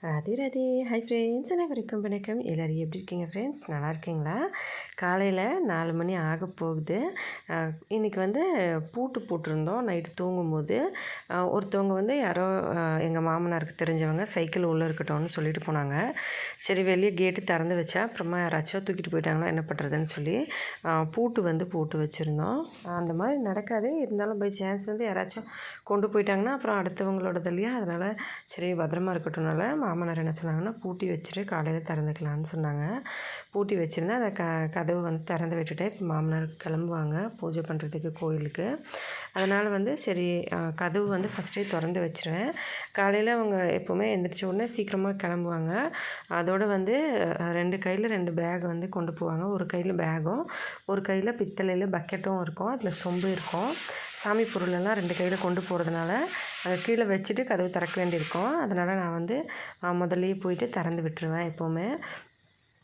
Radhe Radhe. Hi friends, அனைவருக்கும் வணக்கம். எல்லோரும் எப்படி இருக்கீங்க ஃப்ரெண்ட்ஸ்? நல்லா இருக்கீங்களா? காலையில் 4 மணி ஆக போகுது. இன்றைக்கி வந்து பூட்டு போட்டிருந்தோம். நைட்டு தூங்கும்போது ஒருத்தவங்க வந்து யாரோ எங்கள் மாமனாருக்கு தெரிஞ்சவங்க சைக்கிள் உள்ளே இருக்கட்டும்னு சொல்லிட்டு போனாங்க. சரி, வெளியே கேட்டு திறந்து வச்சா அப்புறமா யாராச்சும் தூக்கிட்டு போயிட்டாங்களா என்ன பண்ணுறதுன்னு சொல்லி பூட்டு வந்து போட்டு வச்சுருந்தோம். அந்த மாதிரி நடக்காது, இருந்தாலும் பை சான்ஸ் வந்து யாராச்சும் கொண்டு போயிட்டாங்கன்னா அப்புறம் அடுத்தவங்களோடது இல்லையா, அதனால் சரி பத்திரமா இருக்கட்டும்னால மாமனார் என்ன சொன்னாங்கன்னா, பூட்டி வச்சுட்டு காலையில் திறந்துக்கலான்னு சொன்னாங்க. பூட்டி வச்சுருந்தேன். அதை கதவு வந்து திறந்து விட்டுட்டேன். இப்போ மாமனார் கிளம்புவாங்க பூஜை பண்ணுறதுக்கு கோயிலுக்கு. அதனால் வந்து சரி, கதவு வந்து ஃபஸ்ட்டே திறந்து வச்சுருவேன். காலையில் அவங்க எப்போவுமே எந்திரிச்ச உடனே சீக்கிரமாக கிளம்புவாங்க. அதோடு வந்து 2 கையில் 2 பேக் வந்து கொண்டு போவாங்க. ஒரு கையில் பேகும், ஒரு கையில் பித்தளையில் பக்கெட்டும் இருக்கும், அதில் சொம்பு இருக்கும். சாமி பொருளெல்லாம் 2 கையில் கொண்டு போகிறதுனால அதை கீழே வச்சுட்டு கதவு திறக்க வேண்டியிருக்கும். அதனால் நான் வந்து முதல்லையே போயிட்டு திறந்து விட்டுருவேன் எப்போவுமே.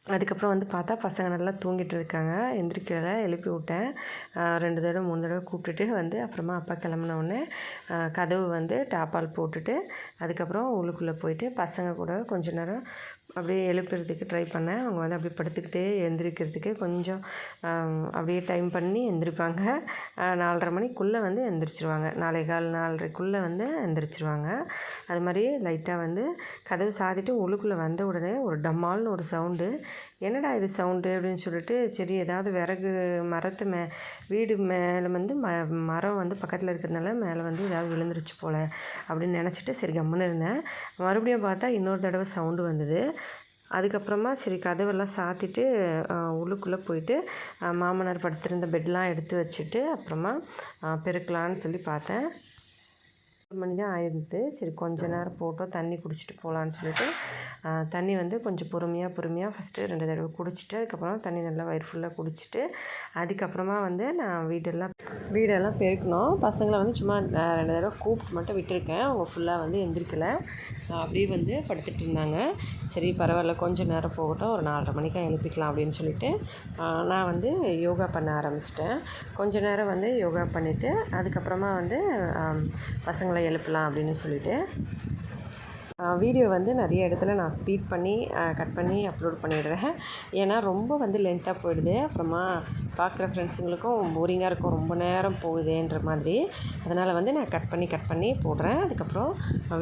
அதுக்கப்புறம் வந்து பார்த்தா பசங்க நல்லா தூங்கிட்டு இருக்காங்க. எந்திரிக்கல, எழுப்பி விட்டேன். 2 தடவை 3 தடவை கூப்பிட்டுட்டு வந்து அப்புறமா அப்பா கிளம்புனோடனே கதவு வந்து டாப்பால் போட்டுட்டு அதுக்கப்புறம் உள்ளுக்குள்ளே போயிட்டு பசங்க கூட கொஞ்ச நேரம் அப்படியே எழுப்புறதுக்கு ட்ரை பண்ணேன். அவங்க வந்து அப்படியே படுத்துக்கிட்டே எந்திரிக்கிறதுக்கு கொஞ்சம் அப்படியே டைம் பண்ணி எந்திரிப்பாங்க. 4:30 மணிக்குள்ளே வந்து எந்திரிச்சிருவாங்க. 4:15 4:30க்குள்ளே வந்து எந்திரிச்சிருவாங்க. அது மாதிரி லைட்டாக வந்து கதவு சாத்திட்டு உள்ளுக்குள்ளே வந்த உடனே ஒரு டம்மால்னு ஒரு சவுண்டு. என்னடா இது சவுண்டு அப்படின்னு சொல்லிட்டு, சரி ஏதாவது விறகு மரத்து வீடு மேலே வந்து மரம் வந்து பக்கத்தில் இருக்கிறதுனால மேலே வந்து ஏதாவது விழுந்துருச்சு போல் அப்படின்னு நினச்சிட்டு சரி கம்முன்னு இருந்தேன். மறுபடியும் பார்த்தா இன்னொரு தடவை சவுண்டு வந்தது. அதுக்கப்புறமா சரி கதவெல்லாம் சாத்திட்டு உள்ளுக்குள்ளே போயிட்டு மாமனார் படுத்திருந்த பெட்லாம் எடுத்து வச்சுட்டு அப்புறமா பெருக்கலான்னு சொல்லி பார்த்தேன். 1 மணி தான் ஆயிருந்தது. சரி கொஞ்ச நேரம் போட்டோம், தண்ணி குடிச்சிட்டு போகலான்னு சொல்லிட்டு தண்ணி வந்து கொஞ்சம் பொறுமையாக ஃபஸ்ட்டு 2 தடவை குடிச்சிட்டு அதுக்கப்புறம் தண்ணி நல்லா வயிறு ஃபுல்லாக குடிச்சிட்டு அதுக்கப்புறமா வந்து நான் வீடெல்லாம் பெருக்கணும். பசங்களை வந்து சும்மா 2 தடவை கூப்பிட்டு மட்டும் விட்டுருக்கேன். அவங்க ஃபுல்லாக வந்து எந்திரிக்கலை, அப்படியே வந்து படுத்துட்டு இருந்தாங்க. சரி பரவாயில்ல, கொஞ்சம் நேரம் போகட்டும், ஒரு 4:30 மணிக்கு எழுப்பிக்கலாம் அப்படின்னு சொல்லிட்டு நான் வந்து யோகா பண்ண ஆரம்பிச்சிட்டேன். கொஞ்ச நேரம் வந்து யோகா பண்ணிவிட்டு அதுக்கப்புறமா வந்து பசங்களை எழுப்பலாம் அப்படின்னு சொல்லிட்டு வீடியோ வந்து நிறைய இடத்துல நான் ஸ்பீட் பண்ணி கட் பண்ணி அப்லோட் பண்ணிடுறேன். ஏன்னா ரொம்ப வந்து லென்த்தாக போயிடுது, அப்புறமா பார்க்குற ஃப்ரெண்ட்ஸுங்களுக்கும் போரிங்காக இருக்கும், ரொம்ப நேரம் போகுதுன்ற மாதிரி. அதனால் வந்து நான் கட் பண்ணி போடுறேன். அதுக்கப்புறம்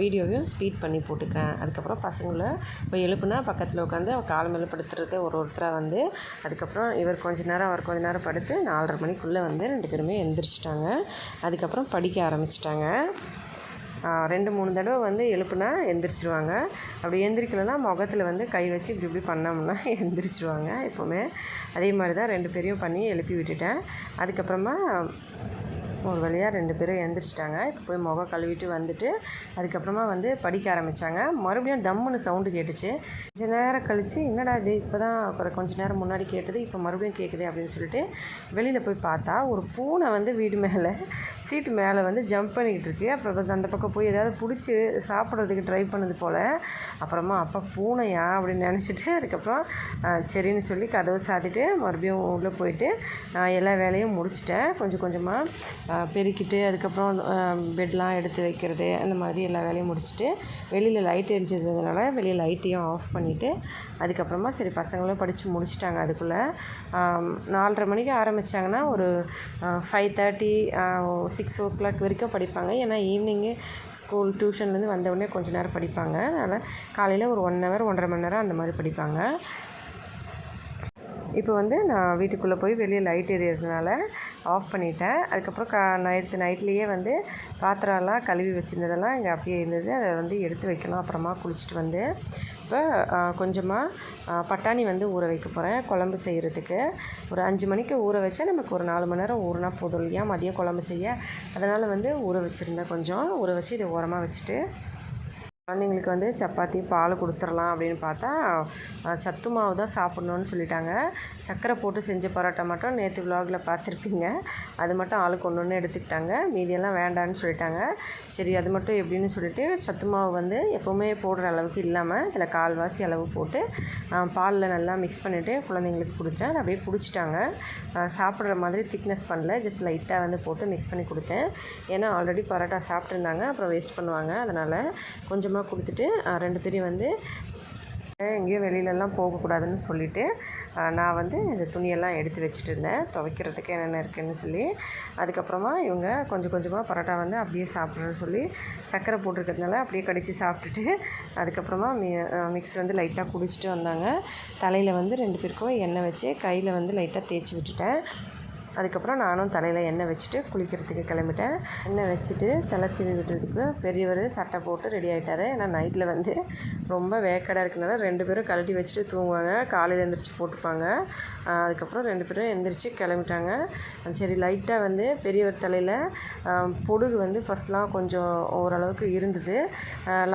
வீடியோவையும் ஸ்பீட் பண்ணி போட்டுக்கிறேன். அதுக்கப்புறம் பசங்களை இப்போ எழுப்புனா பக்கத்தில் உட்காந்து கால் மேலே படுத்துறது ஒருத்தராக வந்து அதுக்கப்புறம் இவர் கொஞ்ச நேரம் அவர் கொஞ்ச நேரம் படுத்து 4:30 மணிக்குள்ளே வந்து 2 பேருமே எந்திரிச்சிட்டாங்க. அதுக்கப்புறம் படிக்க ஆரம்பிச்சிட்டாங்க. 2-3 தடவை வந்து எழுப்புனா எந்திரிச்சிருவாங்க. அப்படி எந்திரிக்கலைன்னா முகத்தில் வந்து கை வச்சு இப்படி பண்ணோம்னா எந்திரிச்சிருவாங்க எப்போவுமே. அதே மாதிரி தான் 2 பேரையும் பண்ணி எழுப்பி விட்டுட்டேன். அதுக்கப்புறமா ஒரு வழியாக 2 பேரும் எழுந்திரிச்சிட்டாங்க. இப்போ போய் முகம் கழுவிட்டு வந்துட்டு அதுக்கப்புறமா வந்து படிக்க ஆரம்பித்தாங்க. மறுபடியும் தம்முன்னு சவுண்டு கேட்டுச்சு. கொஞ்சம் நேரம் கழித்து என்னடா இது இப்போ தான் கொஞ்சம் நேரம் முன்னாடி கேட்டது இப்போ மறுபடியும் கேட்குது அப்படின்னு சொல்லிட்டு வெளியில் போய் பார்த்தா ஒரு பூனை வந்து வீடு மேலே சீட்டு மேலே வந்து ஜம்ப் பண்ணிக்கிட்டு இருக்கு. அப்புறம் அந்த பக்கம் போய் ஏதாவது பிடிச்சி சாப்பிட்றதுக்கு ட்ரை பண்ணது போல். அப்புறமா அப்பா பூனையா அப்படின்னு நினச்சிட்டு அதுக்கப்புறம் சரின்னு சொல்லி கதவை சாத்திட்டு மறுபடியும் உள்ளே போயிட்டு எல்லா வேலையும் முடிச்சிட்டேன். கொஞ்சம் கொஞ்சமாக பெருக்கிட்டு அதுக்கப்புறம் பெட்லாம் எடுத்து வைக்கிறது அந்த மாதிரி எல்லா வேலையும் முடிச்சுட்டு வெளியில் லைட் எரிஞ்சதுனால வெளியில் லைட்டையும் ஆஃப் பண்ணிவிட்டு அதுக்கப்புறமா சரி பசங்களும் படித்து முடிச்சிட்டாங்க. அதுக்குள்ளே 4:30 மணிக்கு ஆரம்பித்தாங்கன்னா ஒரு 5:30 6 வரைக்கும் படிப்பாங்க. ஏன்னா ஈவினிங்கு ஸ்கூல் டியூஷன்லேருந்து வந்தவுடனே கொஞ்சம் நேரம் படிப்பாங்க. அதனால் காலையில் ஒரு 1 ஹவர் 1.5 மணி நேரம் அந்த மாதிரி படிப்பாங்க. இப்போ வந்து நான் வீட்டுக்குள்ளே போய் வெளியே லைட் எரியறதுனால ஆஃப் பண்ணிட்டேன். அதுக்கப்புறம் நைட்லேயே வந்து பாத்திரம்லாம் கழுவி வச்சுருந்ததெல்லாம் இங்கே அப்படியே இருந்தது, அதை வந்து எடுத்து வைக்கணும். அப்புறமா குளிச்சுட்டு வந்து இப்போ கொஞ்சமாக பட்டாணி வந்து ஊற வைக்க போகிறேன் குழம்பு செய்கிறதுக்கு. ஒரு 5 மணிக்கு ஊற வச்சா நமக்கு ஒரு 4 மணி நேரம் ஊறினா போதும் இல்லையா மதியம் குழம்பு செய்ய. அதனால் வந்து ஊற வச்சுருந்தேன், கொஞ்சம் ஊற வச்சு இதை ஓரமாக வச்சுட்டு குழந்தைங்களுக்கு வந்து சப்பாத்தி பால் கொடுத்துடலாம் அப்படின்னு பார்த்தா சத்து மாவு தான் சாப்பிட்ணுன்னு சொல்லிட்டாங்க. சர்க்கரை போட்டு செஞ்ச பரோட்டா மட்டும் நேற்று விலாகில் பார்த்துருப்பீங்க, அது மட்டும் ஆளுக்கு ஒன்று எடுத்துக்கிட்டாங்க, மீதியெல்லாம் வேண்டான்னு சொல்லிட்டாங்க. சரி அது மட்டும் எப்படின்னு சொல்லிட்டு சத்து மாவு வந்து எப்போவுமே போடுற அளவுக்கு இல்லாமல் இதில் 1/4 அளவு போட்டு பாலில் நல்லா மிக்ஸ் பண்ணிவிட்டு குழந்தைங்களுக்கு கொடுத்தேன். அதை அப்படியே குடிச்சிட்டாங்க. சாப்பிட்ற மாதிரி திக்னஸ் பண்ணல, ஜஸ்ட் லைட்டாக வந்து போட்டு மிக்ஸ் பண்ணி கொடுத்தேன். ஏன்னா ஆல்ரெடி பரோட்டா சாப்பிட்ருந்தாங்க, அப்புறம் வேஸ்ட் பண்ணுவாங்க. அதனால் கொஞ்சமாக கொஞ்சமாக கொடுத்துட்டு 2 பேரையும் வந்து எங்கேயும் வெளியிலலாம் போகக்கூடாதுன்னு சொல்லிவிட்டு நான் வந்து இந்த துணியெல்லாம் எடுத்து வச்சுட்டு இருந்தேன் துவைக்கிறதுக்கு என்னென்ன இருக்குதுன்னு சொல்லி. அதுக்கப்புறமா இவங்க கொஞ்சம் கொஞ்சமாக பரோட்டா வந்து அப்படியே சாப்பிட்றேன்னு சொல்லி சர்க்கரை போட்டிருக்கிறதுனால அப்படியே கடித்து சாப்பிட்டுட்டு அதுக்கப்புறமா மிக்ஸ் வந்து லைட்டாக குடிச்சிட்டு வந்தாங்க. தலையில் வந்து 2 பேருக்கும் எண்ணெய் வச்சு கையில் வந்து லைட்டாக தேய்ச்சி விட்டுட்டேன். அதுக்கப்புறம் நானும் தலையில் எண்ணெய் வச்சுட்டு குளிக்கிறதுக்கு கிளம்பிட்டேன். எண்ணெய் வச்சுட்டு தலை சீவி விட்டுறதுக்கு பெரியவர் சட்டை போட்டு ரெடி ஆகிட்டார். ஏன்னா நைட்டில் வந்து ரொம்ப வேக்கடாக இருக்கனால 2 பேரும் கழட்டி வச்சுட்டு தூங்குவாங்க. காலையில் எழுந்திரிச்சு போட்டுப்பாங்க. அதுக்கப்புறம் 2 பேரும் எழுந்திரிச்சு கிளம்பிட்டாங்க. சரி லைட்டாக வந்து பெரியவர் தலையில் பொடுகு வந்து ஃபஸ்ட்லாம் கொஞ்சம் ஓரளவுக்கு இருந்தது.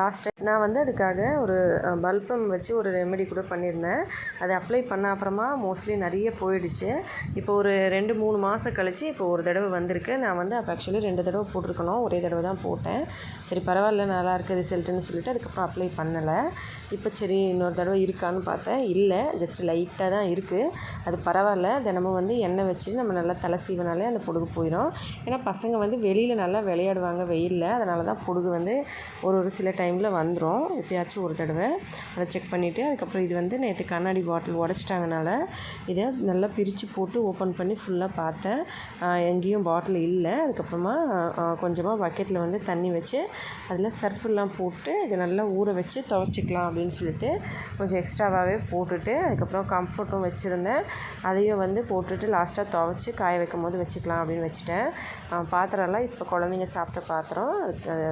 லாஸ்ட் டைம் நான் வந்து அதுக்காக ஒரு பல்பம் வச்சு ஒரு ரெமெடி கூட பண்ணியிருந்தேன். அதை அப்ளை பண்ண அப்புறமா மோஸ்ட்லி நிறைய போயிடுச்சு. இப்போ ஒரு 2-3 மாதம் கழித்து இப்போ ஒரு தடவை வந்திருக்கு. நான் வந்து அப்போ ஆக்சுவலி 2 தடவை போட்டிருக்கணும், ஒரே தடவை தான் போட்டேன். சரி பரவாயில்ல நல்லாயிருக்கு ரிசல்ட்டுன்னு சொல்லிவிட்டு அதுக்கப்புறம் அப்ளை பண்ணலை. இப்போ சரி இன்னொரு தடவை இருக்கான்னு பார்த்தேன், இல்லை ஜஸ்ட் லைட்டாக தான் இருக்குது. அது பரவாயில்ல, தினமும் வந்து எண்ணெய் வச்சு நம்ம நல்லா தலை சீவினாலே அந்த பொடுகு போயிடும். ஏன்னா பசங்க வந்து வெளியில் நல்லா விளையாடுவாங்க வெயிலில், அதனால தான் பொடுகு வந்து ஒரு சில டைமில் வந்துடும். எப்பயாச்சும் ஒரு தடவை அதை செக் பண்ணிவிட்டு அதுக்கப்புறம் இது வந்து நேற்று கண்ணாடி பாட்டில் உடச்சிட்டாங்கனால இதை நல்லா பிரித்து போட்டு ஓப்பன் பண்ணி ஃபுல்லாக பார்த்தேன். எங்கேயும் பாட்டில் இல்லை. அதுக்கப்புறமா கொஞ்சமாக பக்கெட்டில் வந்து தண்ணி வச்சு அதில் சர்ஃபெல்லாம் போட்டு இதை நல்லா ஊற வச்சு துவைச்சிக்கலாம் அப்படின்னு சொல்லிட்டு கொஞ்சம் எக்ஸ்ட்ராவாகவே போட்டுட்டு அதுக்கப்புறம் கம்ஃபர்ட்டும் வச்சுருந்தேன். அதையும் வந்து போட்டுட்டு லாஸ்ட்டாக துவைச்சி காய வைக்கும் போது வச்சுக்கலாம் அப்படின்னு வச்சுட்டேன். பாத்திரம்லாம் இப்போ குழந்தைங்க சாப்பிட்ட பாத்திரம்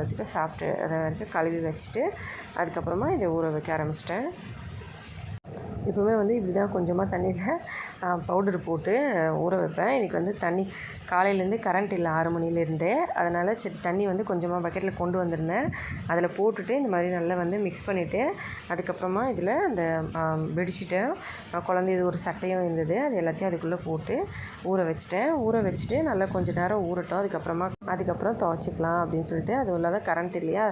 அதுக்கு சாப்பிட்டு அதை வரைக்கும் கழுவி வச்சுட்டு அதுக்கப்புறமா இதை ஊற வைக்க ஆரம்பிச்சிட்டேன். எப்போவுமே வந்து இப்படி தான் கொஞ்சமாக தண்ணியில் பவுடர் போட்டு ஊற வைப்பேன். இன்றைக்கி வந்து தண்ணி காலையிலேருந்து கரண்ட் இல்லை 6 மணிலேருந்து, அதனால் சரி தண்ணி வந்து கொஞ்சமாக பக்கெட்டில் கொண்டு வந்திருந்தேன். அதில் போட்டுட்டு இந்த மாதிரி நல்லா வந்து மிக்ஸ் பண்ணிவிட்டு அதுக்கப்புறமா இதில் அந்த பெட்ஷீட்டை குழந்தைது ஒரு சட்டையும் இருந்தது, அது எல்லாத்தையும் அதுக்குள்ளே போட்டு ஊற வச்சுட்டேன். ஊற வச்சுட்டு நல்லா கொஞ்சம் நேரம் ஊறட்டும், அதுக்கப்புறம் துவைச்சிக்கலாம் அப்படின்னு சொல்லிட்டு. அது இல்லாத கரண்ட் இல்லையா,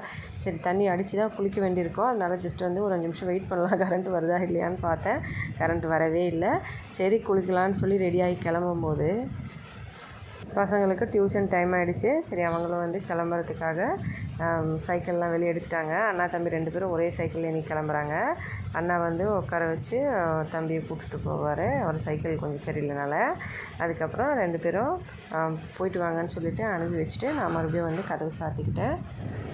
சரி தண்ணி அடித்து தான் குளிக்க வேண்டியிருக்கோம், அதனால் ஜஸ்ட் வந்து ஒரு 5 நிமிஷம் வெயிட் பண்ணலாம் கரண்ட் வருதா இல்லையான்னு பார்த்தேன். கரண்ட் வரவே இல்லை. சரி குளிக்கலான்னு சொல்லி ரெடியாகி கிளம்பும்போது பசங்களுக்கு டியூஷன் டைம் ஆகிடுச்சு. சரி அவங்களும் வந்து கிளம்புறதுக்காக சைக்கிள்லாம் வெளியே எடுத்துட்டாங்க. அண்ணா தம்பி 2 பேரும் ஒரே சைக்கிளில் இன்றைக்கி கிளம்புறாங்க. அண்ணா வந்து உட்கார வச்சு தம்பியை கூப்பிட்டுட்டு போவார், அவர் சைக்கிள் கொஞ்சம் சரியில்லைனால. அதுக்கப்புறம் 2 பேரும் போயிட்டு வாங்கன்னு சொல்லிவிட்டு அனுப்பி வச்சுட்டு நான் மறுபடியும் வந்து கதவு சாத்திக்கிட்டேன்.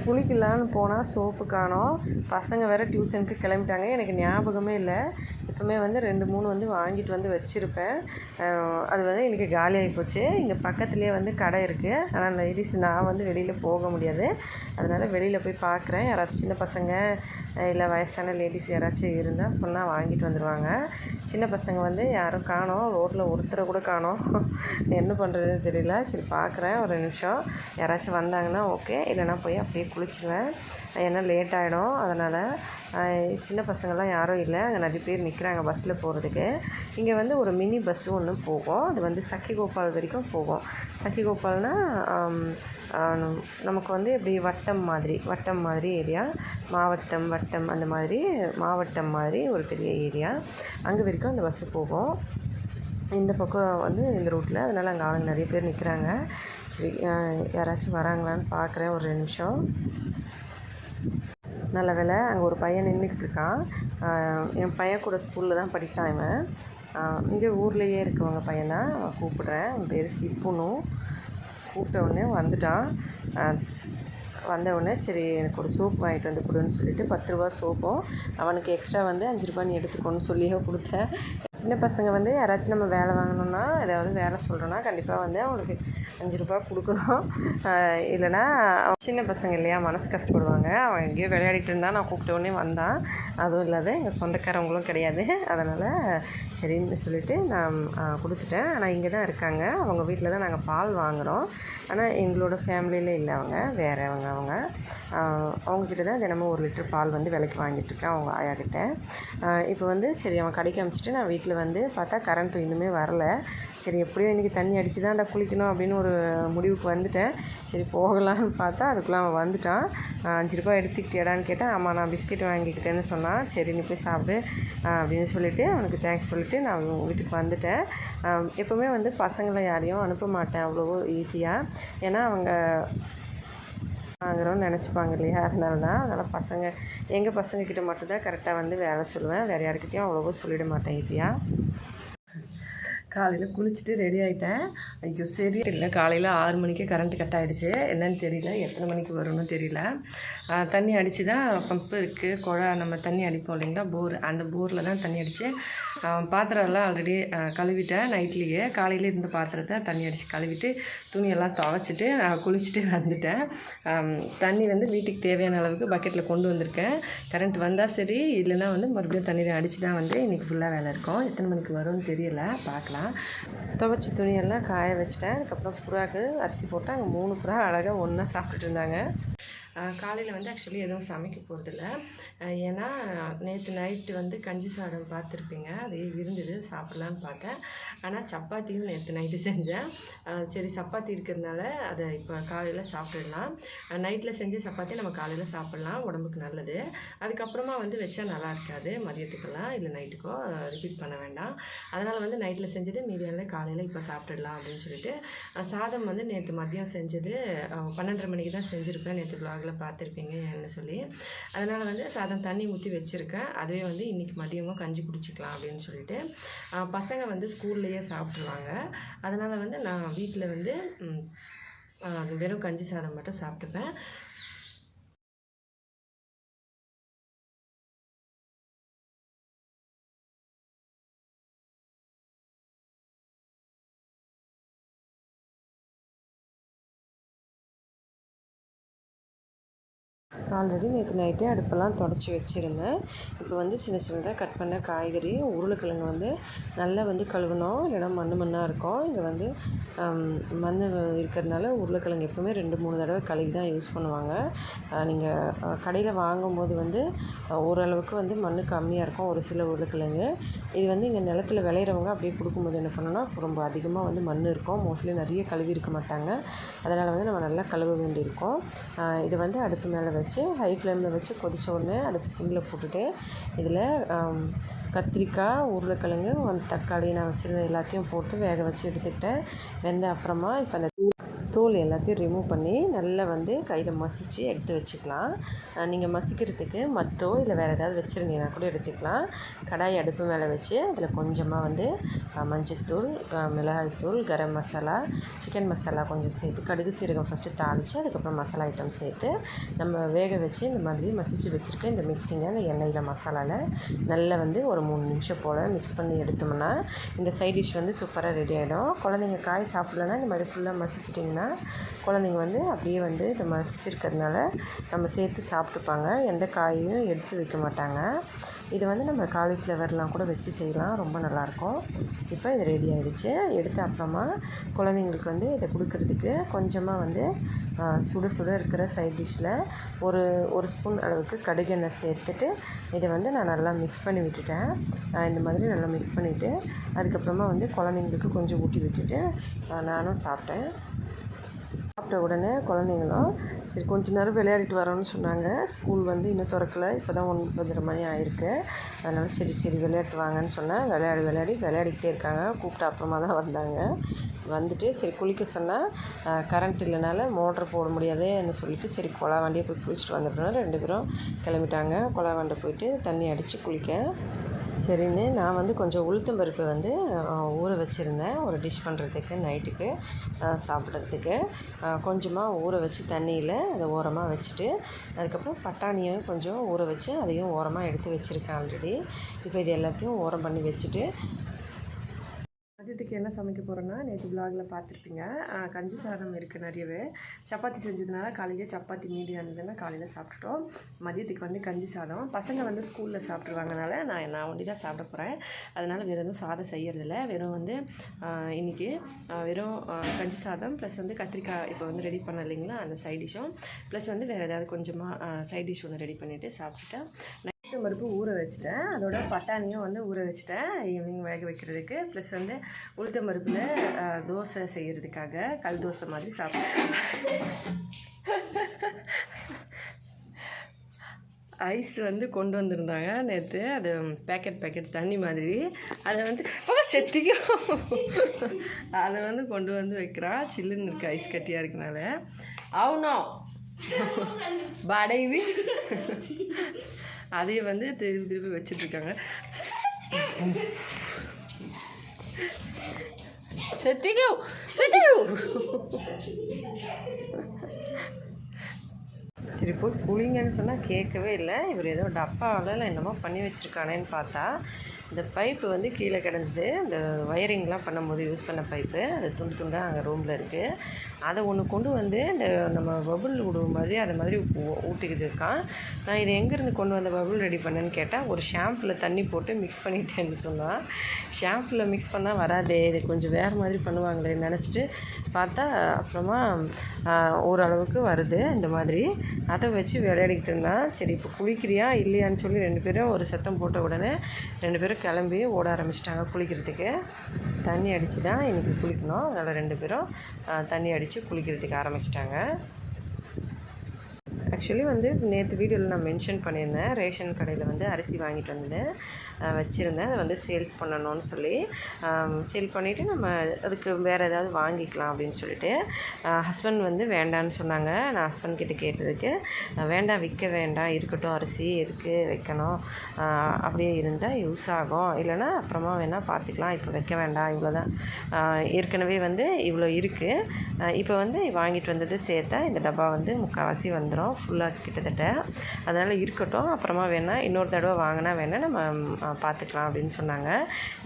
குளிக்கலான்னு போனால் சோப்பு காணோம். பசங்க வேறு டியூஷனுக்கு கிளம்பிட்டாங்க. எனக்கு ஞாபகமே இல்லை. எப்போவுமே வந்து 2-3 வந்து வாங்கிட்டு வந்து வச்சுருப்பேன். அது வந்து இன்றைக்கி காலியாகி போச்சு. இங்கே பக்கத்துலேயே வந்து கடை இருக்குது. ஆனால் லேடிஸ் நான் வந்து வெளியில் போக முடியாது, அதனால் வெளியில் போய் பார்க்குறேன். யாராச்சும் சின்ன பசங்க இல்லை வயசான லேடிஸ் யாராச்சும் இருந்தால் சொன்னால் வாங்கிட்டு வந்துடுவாங்க. சின்ன பசங்க வந்து யாரும் காணோம், ரோட்டில் ஒருத்தரை கூட காணோம். என்ன பண்ணுறதுன்னு தெரியல. சரி பார்க்குறேன் ஒரு நிமிஷம், யாராச்சும் வந்தாங்கன்னா ஓகே, இல்லைனா போய் அப்படியே குளிச்சிடுவேன். ஏன்னா லேட் ஆகிடும். அதனால் சின்ன பசங்கள்லாம் யாரும் இல்லை, அங்கே நிறைய பேர் நிற்கிறாங்க பஸ்ஸில் போகிறதுக்கு. இங்கே வந்து ஒரு மினி பஸ்ஸு ஒன்று போகும், அது வந்து சக்கிகோபால் வரைக்கும் போகும். சக்கிகோபால்னால் நமக்கு வந்து எப்படி வட்டம் மாதிரி ஏரியா, மாவட்டம் வட்டம் அந்த மாதிரி மாவட்டம் மாதிரி ஒரு பெரிய ஏரியா, அங்கே வரைக்கும் அந்த பஸ்ஸு போகும். இந்த பக்கம் வந்து இந்த ரூட்டில், அதனால் அங்கே ஆளுங்க நிறைய பேர் நிற்கிறாங்க. சரி யாராச்சும் வராங்களான்னு பார்க்குறேன் ஒரு 2 நிமிஷம். நல்ல வேலை அங்கே ஒரு பையன் நின்றுக்கிட்டு இருக்கான். என் பையன் கூட ஸ்கூலில் தான் படிக்கிறான் இவன். இங்கே ஊர்லேயே இருக்கவங்க பையன் அவன் கூப்பிட்றேன். அவன் பேர் சிப்புனு. கூப்பிட்ட உடனே வந்துட்டான். வந்த உடனே சரி எனக்கு ஒரு சோப்பு வாங்கிட்டு வந்து கொடுன்னு சொல்லிட்டு 10 ரூபா சோப்பும் அவனுக்கு எக்ஸ்ட்ரா வந்து 5 ரூபான்னு எடுத்துக்கோன்னு சொல்லியே கொடுத்தேன். சின்ன பசங்க வந்து யாராச்சும் நம்ம வேலை வாங்கணுன்னா ஏதாவது வேலை சொல்கிறோன்னா கண்டிப்பாக வந்து அவங்களுக்கு 5 ரூபா கொடுக்கணும். இல்லைனா சின்ன பசங்க இல்லையா, மனசு கஷ்டப்படுவாங்க. அவன் எங்கேயோ விளையாடிட்டு இருந்தான், நான் கூப்பிட்ட உடனே வந்தான். அதுவும் இல்லாத எங்கள் சொந்தக்காரவங்களும் கிடையாது. அதனால் சரின்னு சொல்லிவிட்டு நான் கொடுத்துட்டேன். ஆனால் இங்கே தான் இருக்காங்க, அவங்க வீட்டில் தான் நாங்கள் பால் வாங்குகிறோம். ஆனால் எங்களோட ஃபேமிலியில் இல்லை, அவங்க வேறவங்க. அவங்கக்கிட்ட தான் தினமும் 1 லிட்டர் பால் வந்து விலைக்கு வாங்கிட்டுருக்கேன் அவங்க ஆயாக்கிட்ட. இப்போ வந்து சரி அவன் கடைக்கு அனுப்பிச்சிட்டு நான் வீட்டில் வந்து பார்த்தா கரண்ட்டு இன்னுமே வரல. சரி எப்படியோ இன்றைக்கி தண்ணி அடித்து தான்டா குளிக்கணும் அப்படின்னு ஒரு முடிவுக்கு வந்துட்டேன். சரி போகலான்னு பார்த்தா அதுக்குள்ளே அவன் வந்துட்டான். 5 ரூபா எடுத்துக்கிட்டியாடான்னு கேட்டேன். ஆமாம் நான் பிஸ்கெட் வாங்கிக்கிட்டேன்னு சொன்னான். சரி நீ போய் சாப்பிடு அப்படின்னு சொல்லிவிட்டு அவனுக்கு தேங்க்ஸ் சொல்லிவிட்டு நான் வீட்டுக்கு வந்துட்டேன். எப்போவுமே வந்து பசங்களை யாரையும் அனுப்ப மாட்டேன் அவ்வளோ ஈஸியாக. ஏன்னா அவங்க வாங்குறோன்னு நினச்சிப்பாங்க இல்லையா, அதனால் பசங்க எங்கள் பசங்கக்கிட்ட மட்டும்தான் கரெக்டாக வந்து வேலை சொல்லுவேன். வேறு யாருக்கிட்டையும் அவ்வளோவா சொல்லிட மாட்டேன் ஈஸியாக. காலையில் குளிச்சுட்டு ரெடி ஆகிட்டேன். ஐயோ சரி இல்லை, காலையில் 6 மணிக்கு கரண்ட்டு கட் ஆகிடுச்சு. என்னன்னு தெரியல, எத்தனை மணிக்கு வரும்னு தெரியல. தண்ணி அடித்து தான் பம்பு இருக்குது, குழா நம்ம தண்ணி அடிப்போம் இல்லைங்களா, போர், அந்த போரில் தான் தண்ணி அடித்து பாத்திரம் எல்லாம் ஆல்ரெடி கழுவிட்டேன். நைட்லேயே காலையில் இருந்த பாத்திரத்தை தண்ணி அடித்து கழுவிட்டு துணியெல்லாம் துவைச்சிட்டு குளிச்சுட்டு வந்துட்டேன். தண்ணி வந்து வீட்டுக்கு தேவையான அளவுக்கு பக்கெட்டில் கொண்டு வந்திருக்கேன். கரண்ட் வந்தால் சரி, இல்லைன்னா வந்து மறுபடியும் தண்ணி அடித்து தான் வந்து இன்றைக்கி ஃபுல்லாக வேலை இருக்கும். எத்தனை மணிக்கு வரும்னு தெரியல, பார்க்கலாம். துவைச்ச துணியெல்லாம் காய வச்சிட்டேன். அதுக்கப்புறம் புறாவுக்கு அரிசி போட்டு அங்கே 3 புறா அழகாக ஒன்றா சாப்பிட்டுட்டு இருந்தாங்க. காலையில் வந்து ஆக்சுவலி எதுவும் சமைக்க போகிறதில்ல. ஏன்னா நேற்று நைட்டு வந்து கஞ்சி சாதம் பார்த்துருப்பீங்க, அது இருந்தது, சாப்பிட்லான்னு பார்த்தேன். ஆனால் சப்பாத்தியும் நேற்று நைட்டு செஞ்சேன். சரி சப்பாத்தி இருக்கிறதுனால அதை இப்போ காலையில் சாப்பிட்டுடலாம். நைட்டில் செஞ்ச சப்பாத்தி நம்ம காலையில் சாப்பிட்லாம், உடம்புக்கு நல்லது. அதுக்கப்புறமா வந்து வச்சா நல்லா இருக்காது, மதியத்துக்கெல்லாம் இல்லை நைட்டுக்கோ ரிப்பீட் பண்ண வேண்டாம். அதனால் வந்து நைட்டில் செஞ்சது மீதியால் காலையில் இப்போ சாப்பிட்டுடலாம் அப்படின்னு சொல்லிட்டு சாதம் வந்து நேற்று மதியம் செஞ்சது 12:30 மணிக்கு தான் செஞ்சுருப்பேன். நேற்று vlogல பார்த்துருப்பீங்க என்ன சொல்லி. அதனால் வந்து சாதம் தண்ணி ஊற்றி வச்சுருக்கேன். அதுவே வந்து இன்றைக்கி மதியமாக கஞ்சி குடிச்சிக்கலாம் அப்படின்னு சொல்லிட்டு பசங்க வந்து ஸ்கூல்லையே சாப்பிட்ருவாங்க. அதனால் வந்து நான் வீட்டில் வந்து வெறும் கஞ்சி சாதம் மட்டும் சாப்பிட்டுப்பேன். ஆல்ரெடி நேற்று நைட்டே அடுப்பெல்லாம் தொடச்சி வச்சுருந்தேன். இப்போ வந்து சின்ன சின்னதாக கட் பண்ண காய்கறி, உருளைக்கிழங்கு வந்து நல்லா வந்து கழுவணும், இல்லைனா மண்ணாக இருக்கும். இங்கே வந்து மண் இருக்கிறதுனால உருளைக்கிழங்கு எப்போவுமே 2-3 தடவை கழுவி தான் யூஸ் பண்ணுவாங்க. நீங்கள் கடையில் வாங்கும்போது வந்து ஓரளவுக்கு வந்து மண் கம்மியாக இருக்கும் ஒரு சில உருளைக்கிழங்கு. இது வந்து இங்கே நிலத்தில் விளையிறவங்க அப்படியே கொடுக்கும்போது என்ன பண்ணணும்னா ரொம்ப அதிகமாக வந்து மண் இருக்கும், மோஸ்ட்லி நிறைய கழுவி இருக்க மாட்டாங்க. அதனால் வந்து நம்ம நல்லா கழுவ வேண்டியிருக்கும். இதை வந்து அடுப்பு மேலே வச்சு ஹை ஃப்ளேமில் வச்சு கொதித்த உடனே அடுப்பு சிம்மில் போட்டுட்டு இதில் கத்திரிக்காய், உருளைக்கிழங்கு, தக்காளி நான் வச்சுருந்த எல்லாத்தையும் போட்டு வேக வச்சு எடுத்துக்கிட்டேன். வெந்த அப்புறமா இப்போ அந்த தோல் எல்லாத்தையும் ரிமூவ் பண்ணி நல்லா வந்து கையில் மசித்து எடுத்து வச்சுக்கலாம். நீங்கள் மசிக்கிறதுக்கு மத்தோ இல்லை வேறு ஏதாவது வச்சுருந்தீங்கன்னா கூட எடுத்துக்கலாம். கடாய் அடுப்பு மேலே வச்சு அதில் கொஞ்சமாக வந்து மஞ்சள்தூள், மிளகாய்த்தூள், கரம் மசாலா, சிக்கன் மசாலா கொஞ்சம் சேர்த்து, கடுகு சீரகம் ஃபஸ்ட்டு தாளித்து அதுக்கப்புறம் மசாலா ஐட்டம் சேர்த்து நம்ம வேக வச்சு இந்த மாதிரி மசித்து வச்சுருக்க இந்த மிக்ஸிங்கை அந்த எண்ணெயில் மசாலாவில் நல்லா வந்து ஒரு 3 நிமிஷம் போல் மிக்ஸ் பண்ணி எடுத்தோம்னா இந்த சைட் டிஷ் வந்து சூப்பராக ரெடி ஆகிடும். குழந்தைங்க காய் சாப்பிட்லன்னா இந்த மாதிரி ஃபுல்லாக மசிச்சிட்டிங்கன்னா குழந்தைங்க வந்து அப்படியே வந்து இதை மசிச்சிருக்கிறதுனால நம்ம சேர்த்து சாப்பிட்டுப்பாங்க, எந்த காயையும் எடுத்து வைக்க மாட்டாங்க. இது வந்து நம்ம காலிஃப்ளவர்லாம் கூட வச்சு செய்யலாம், ரொம்ப நல்லாயிருக்கும். இப்போ இது ரெடி ஆகிடுச்சு. எடுத்த அப்புறமா குழந்தைங்களுக்கு வந்து இதை கொடுக்கறதுக்கு கொஞ்சமாக வந்து சுட சுட இருக்கிற சைட் டிஷ்ஷில் ஒரு ஸ்பூன் அளவுக்கு கடுகு எண்ணெய் சேர்த்துட்டு இதை வந்து நான் நல்லா மிக்ஸ் பண்ணி விட்டுட்டேன். இந்த மாதிரி நல்லா மிக்ஸ் பண்ணிவிட்டு அதுக்கப்புறமா வந்து குழந்தைங்களுக்கு கொஞ்சம் ஊட்டி விட்டுட்டு நானும் சாப்பிட்டேன். சாப்பிட்ட உடனே குழந்தைங்களும் சரி கொஞ்ச நேரம் விளையாடிட்டு வரோன்னு சொன்னாங்க. ஸ்கூல் வந்து இன்னும் திறக்கலை, இப்போ தான் 9:30 மணி ஆகிருக்கு. அதனால் சரி விளையாட்டு வாங்கன்னு சொன்னேன். விளையாடிக்கிட்டே இருக்காங்க. கூப்பிட்ட அப்புறமா தான் வந்தாங்க. வந்துட்டு சரி குளிக்க சொன்னால் கரண்ட் இல்லைனால மோட்ரு போட முடியாதுன்னு சொல்லிவிட்டு சரி கொலாவாண்டியே போய் குளிச்சுட்டு வந்தப்பறம் 2 பேரும் கிளம்பிட்டாங்க. கொலாவாண்டை போயிட்டு தண்ணி அடித்து குளிக்க. சரின்னு நான் வந்து கொஞ்சம் உளுத்தம் பருப்பை வந்து ஊற வச்சுருந்தேன் ஒரு டிஷ் பண்ணுறதுக்கு, நைட்டுக்கு சாப்பிட்றதுக்கு. கொஞ்சமாக ஊற வச்சு தண்ணியில் அதை ஓரமாக வச்சுட்டு அதுக்கப்புறம் பட்டாணியும் கொஞ்சம் ஊற வச்சு அதையும் ஓரமாக எடுத்து வச்சுருக்கேன் ஆல்ரெடி. இப்போ இது எல்லாத்தையும் ஓரம் பண்ணி வச்சுட்டு மதியத்துக்கு என்ன சமைக்க போகிறேன்னா நேற்று விலாகில் பார்த்துருப்பீங்க, கஞ்சி சாதம் இருக்குது நிறையவே. சப்பாத்தி செஞ்சதுனால காலையில் சப்பாத்தி மீதி இருந்ததுன்னா காலையில் சாப்பிட்டுட்டோம். மதியத்துக்கு வந்து கஞ்சி சாதம். பசங்க வந்து ஸ்கூலில் சாப்பிட்ருவாங்கனால நான் ஒண்டி தான் சாப்பிட போகிறேன். அதனால் வேறு எதுவும் சாதம் செய்யறதில்ல. வெறும் வந்து இன்றைக்கி வெறும் கஞ்சி சாதம் ப்ளஸ் வந்து கத்திரிக்காய் இப்போ வந்து ரெடி பண்ண இல்லைங்களா அந்த சைட் டிஷ்ஷும் ப்ளஸ் வந்து வேறு ஏதாவது கொஞ்சமாக சைட் டிஷ் ஒன்று ரெடி பண்ணிவிட்டு சாப்பிட்டுட்டேன். உளுத்தம் பருப்பு ஊற வச்சுட்டேன், அதோட பட்டாணியும் வந்து ஊற வச்சுட்டேன் ஈவினிங் வேக வைக்கிறதுக்கு. ப்ளஸ் வந்து உளுத்தம் பருப்பில் தோசை செய்கிறதுக்காக கல் தோசை மாதிரி சாப்பிட்டேன். ஐஸ் வந்து கொண்டு வந்திருந்தாங்க நேற்று, அது பேக்கெட் தண்ணி மாதிரி. அதை வந்து செத்திக்கும் அதை வந்து கொண்டு வந்து வைக்கிறா. சில்லுன்னு இருக்குது ஐஸ் கட்டியாக இருக்கனால. ஆகணும் படைவி அதையே வந்து திருப்பி திருப்பி வச்சிட்ருக்காங்க. செத்திக்கோ சரி போய் குளிங்கன்னு சொன்னால் கேட்கவே இல்லை. இவர் ஏதோ டப்பாவில் என்னமோ பண்ணி வச்சுருக்கானேன்னு பார்த்தா இந்த பைப்பு வந்து கீழே கிடந்தது. இந்த வயரிங்லாம் பண்ணும்போது யூஸ் பண்ண பைப்பு, அது துண்டு துண்டாக அங்கே ரூமில் இருக்குது. அதை ஒன்று கொண்டு வந்து இந்த நம்ம பபுள் விடுவோம் மாதிரி அதை மாதிரி ஊட்டிக்கிட்டு இருக்கான். நான் இதை எங்கேருந்து கொண்டு வந்த பபுள் ரெடி பண்ணேன்னு கேட்டால் ஒரு ஷாம்பில் தண்ணி போட்டு மிக்ஸ் பண்ணிட்டேன்னு சொன்னான். ஷாம்பில் மிக்ஸ் பண்ணால் வராதே, இது கொஞ்சம் வேறு மாதிரி பண்ணுவாங்களேன்னு நினச்சிட்டு பார்த்தா அப்புறமா ஓரளவுக்கு வருது இந்த மாதிரி. அதை வச்சு விளையாடிக்கிட்டு இருந்தான். சரி இப்போ குளிக்கிறியா இல்லையான்னு சொல்லி 2 பேரும் ஒரு சத்தம் போட்ட உடனே 2 பேரும் கிளம்பி ஓட ஆரம்பிச்சிட்டாங்க குளிக்கிறதுக்கு. தண்ணி அடித்து தான் இன்றைக்கி குளிக்கணும். அதனால் 2 பேரும் தண்ணி அடித்து குளிக்கிறதுக்கு ஆரம்பிச்சிட்டாங்க. ஆக்சுவலி வந்து நேற்று வீடியோவில் நான் மென்ஷன் பண்ணியிருந்தேன், ரேஷன் கடையில் வந்து அரிசி வாங்கிட்டு வந்து வச்சுருந்தேன். அதை வந்து சேல்ஸ் பண்ணணும்னு சொல்லி சேல் பண்ணிவிட்டு நம்ம அதுக்கு வேறு ஏதாவது வாங்கிக்கலாம் அப்படின்னு சொல்லிட்டு ஹஸ்பண்ட் வந்து வேண்டான்னு சொன்னாங்க. நான் ஹஸ்பண்ட் கிட்டே கேட்டதுக்கு வேண்டாம், விற்க வேண்டாம், இருக்கட்டும், அரிசி எதுக்கு வைக்கணும், அப்படியே இருந்தால் யூஸ் ஆகும், இல்லைனா அப்புறமா வேணால் பார்த்துக்கலாம், இப்போ வைக்க வேண்டாம், இவ்வளோ தான் ஏற்கனவே வந்து இவ்வளோ இருக்குது, இப்போ வந்து வாங்கிட்டு வந்தது சேர்த்தா இந்த டப்பா வந்து முக்கால்வாசி வந்துடும் ஃபுல்லாக கிட்டத்தட்ட. அதனால் இருக்கட்டும், அப்புறமா வேணால் இன்னொரு தடவை வாங்கினா வேணால் நம்ம பார்த்துக்கலாம் அப்படின்னு சொன்னாங்க.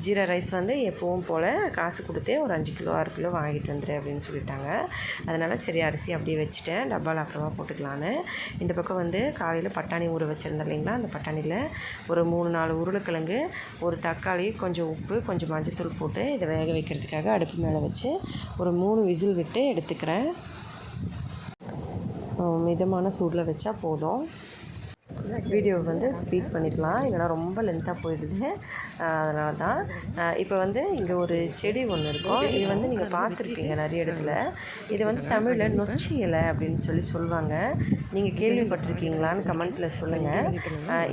ஜீரா ரைஸ் வந்து எப்பவும் போல் காசு கொடுத்தே ஒரு 5 கிலோ 6 கிலோ வாங்கிட்டு வந்துடு அப்படின்னு சொல்லிட்டாங்க. அதனால் சரி அரிசி அப்படியே வச்சுட்டேன், டப்பாவில் அப்புறமா போட்டுக்கலான்னு. இந்த பக்கம் வந்து காலையில் பட்டாணி ஊற வச்சுருந்தேன் இல்லைங்களா, அந்த பட்டாணியில் ஒரு 3-4 உருளைக்கிழங்கு, ஒரு தக்காளி, கொஞ்சம் உப்பு, கொஞ்சம் மஞ்சத்தூள் போட்டு இதை வேக வைக்கிறதுக்காக அடுப்பு மேலே வச்சு ஒரு 3 விசில் விட்டு எடுத்துக்கிறேன். மிதமான சூடில் வச்சா போதும். வீடியோ வந்து ஸ்பீட் பண்ணிடலாம், இல்லைனா ரொம்ப லென்த்தாக போயிடுது. அதனால தான் இப்போ வந்து இங்கே ஒரு செடி ஒன்று இருக்கும். இது வந்து நீங்கள் பார்த்துருப்பீங்க நிறைய இடத்துல. இது வந்து தமிழில் நொச்சி இலை அப்படின்னு சொல்லுவாங்க. நீங்கள் கேள்விப்பட்டிருக்கீங்களான்னு கமெண்ட்டில் சொல்லுங்கள்.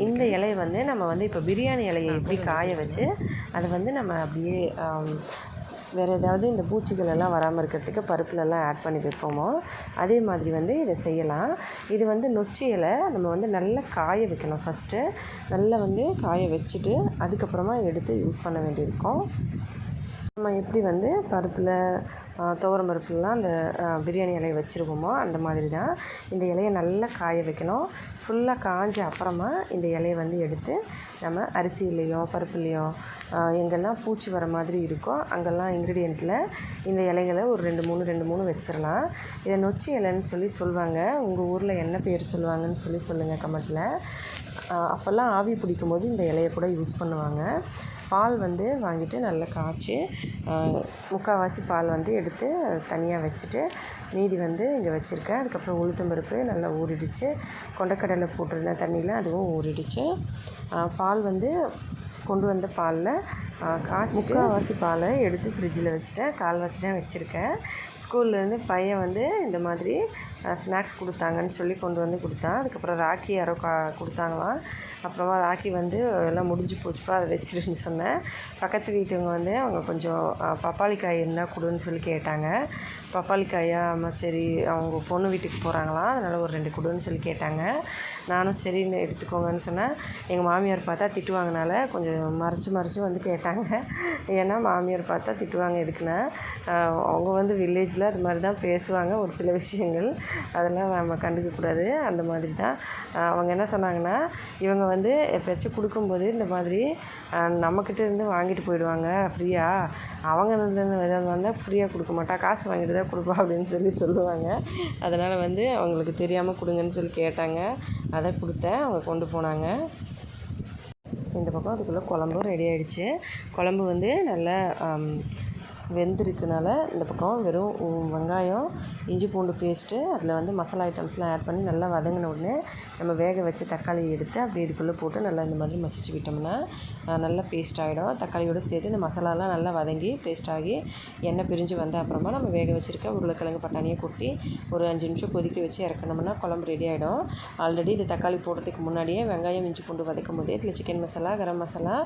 இந்த இலையை வந்து நம்ம வந்து இப்போ பிரியாணி இலையை எப்படி காய வச்சு அதை வந்து நம்ம அப்படியே வேறு ஏதாவது இந்த பூச்சிகள் எல்லாம் வராமல் இருக்கிறதுக்கு பருப்புலெல்லாம் ஆட் பண்ணி வைப்போமோ அதே மாதிரி வந்து இதை செய்யலாம். இது வந்து நொச்சி இலை நம்ம வந்து நல்லா காய வைக்கணும். ஃபஸ்ட்டு நல்லா வந்து காய வச்சுட்டு அதுக்கப்புறமா எடுத்து யூஸ் பண்ண வேண்டியிருக்கும். நம்ம எப்படி வந்து பருப்பில் துவரம் பருப்புலாம் அந்த பிரியாணி இலையை வச்சுருவோமோ அந்த மாதிரி தான் இந்த இலையை நல்லா காய வைக்கணும். ஃபுல்லாக காஞ்ச அப்புறமா இந்த இலையை வந்து எடுத்து நம்ம அரிசியிலையும் பருப்புலேயும் எங்கெல்லாம் பூச்சி வர மாதிரி இருக்கோ அங்கெல்லாம் இன்க்ரீடியண்ட்டில் இந்த இலைகளை ஒரு 2-3 வச்சிடலாம். இதை நொச்சி இலைன்னு சொல்லுவாங்க. உங்கள் ஊரில் என்ன பேர் சொல்லுவாங்கன்னு சொல்லுங்கள் கமெண்ட்டில். அப்போல்லாம் ஆவி பிடிக்கும்போது இந்த இலையை கூட யூஸ் பண்ணுவாங்க. பால் வந்து வாங்கிட்டு நல்லா காய்ச்சி முக்கால்வாசி பால் வந்து எடுத்து தனியாக வச்சுட்டு மீதி வந்து இங்கே வச்சுருக்கேன். அதுக்கப்புறம் உளுத்தம்பருப்பு நல்லா ஊறிடுச்சு, கொண்டக்கடலை போட்டிருந்தேன் தண்ணியில், அதுவும் ஊறிடுச்சு. பால் வந்து கொண்டு வந்த பாலில் காய்ச்சிட்டு முக்கால்வாசி பாலை எடுத்து ஃப்ரிட்ஜில் வச்சுட்டேன். கால்வாசி தான் வச்சுருக்கேன். ஸ்கூல்லேருந்து பையன் வந்து இந்த மாதிரி ஸ்நாக்ஸ் கொடுத்தாங்கன்னு சொல்லி கொண்டு வந்து கொடுத்தான். அதுக்கப்புறம் ராக்கி யாரோ கொடுத்தாங்களாம். அப்புறமா ராக்கி வந்து எல்லாம் முடிஞ்சு போச்சுப்பா, அதை வச்சிருன்னு சொன்னேன். பக்கத்து வீட்டுவங்க வந்து அவங்க கொஞ்சம் பப்பாளி காய் இருந்தால் கொடுன்னு சொல்லி கேட்டாங்க. பப்பாளி காயா? ஆமாம், சரி, அவங்க பொண்ணு வீட்டுக்கு போகிறாங்களாம், அதனால் ஒரு 2 கொடுன்னு சொல்லி கேட்டாங்க. நானும் சரின்னு எடுத்துக்கோங்கன்னு சொன்னேன். எங்கள் மாமியார் பார்த்தா திட்டுவாங்கனால கொஞ்சம் மறைச்சி வந்து கேட்டாங்க. ஏன்னா மாமியார் பார்த்தா திட்டுவாங்க எதுக்குன்னா, அவங்க வந்து வில்லேஜில் அது மாதிரி தான் பேசுவாங்க ஒரு சில விஷயங்கள், அதெல்லாம் நம்ம கண்டுக்கக்கூடாது. அந்த மாதிரி தான் அவங்க என்ன சொன்னாங்கன்னா, இவங்க வந்து எப்போயாச்சும் கொடுக்கும்போது இந்த மாதிரி நம்மக்கிட்ட இருந்து வாங்கிட்டு போயிடுவாங்க ஃப்ரீயாக, அவங்க ஏதாவது வந்தால் ஃப்ரீயாக கொடுக்க மாட்டா, காசு வாங்கிட்டு தான் கொடுப்பா அப்படின்னு சொல்லுவாங்க. அதனால் வந்து அவங்களுக்கு தெரியாமல் கொடுங்கன்னு சொல்லி கேட்டாங்க. அதை கொடுத்தேன், அவங்க கொண்டு போனாங்க. இந்த பக்கம் அதுக்குள்ளே குழம்பும் ரெடி ஆகிடுச்சு. குழம்பு வந்து நல்லா வெந்திருக்கனால இந்த பக்கம் வெறும் வெங்காயம், இஞ்சி பூண்டு பேஸ்ட்டு, அதில் வந்து மசாலா ஐட்டம்ஸ்லாம் ஆட் பண்ணி நல்லா வதங்கின உடனே நம்ம வேக வச்ச தக்காளியை எடுத்து அப்படியே இதுக்குள்ளே போட்டு நல்லா இந்த மாதிரி மசிச்சு விட்டோம்னா நல்லா பேஸ்ட் ஆகிடும். தக்காளியோடு சேர்த்து இந்த மசாலாலாம் நல்லா வதங்கி பேஸ்ட் ஆகி எண்ணெய் பிரிஞ்சு வந்த அப்புறமா நம்ம வேக வச்சுருக்க உருளைக்கிழங்கு பட்டாணியை கொட்டி ஒரு 5 நிமிஷம் கொதிக்க வச்சு இறக்கணும்னா குழம்பு ரெடி ஆகிடும். ஆல்ரெடி இது தக்காளி போடுறதுக்கு முன்னாடியே வெங்காயம் இஞ்சி பூண்டு வதக்கும் போதே இதில் சிக்கன் மசாலா, கரம் மசாலா,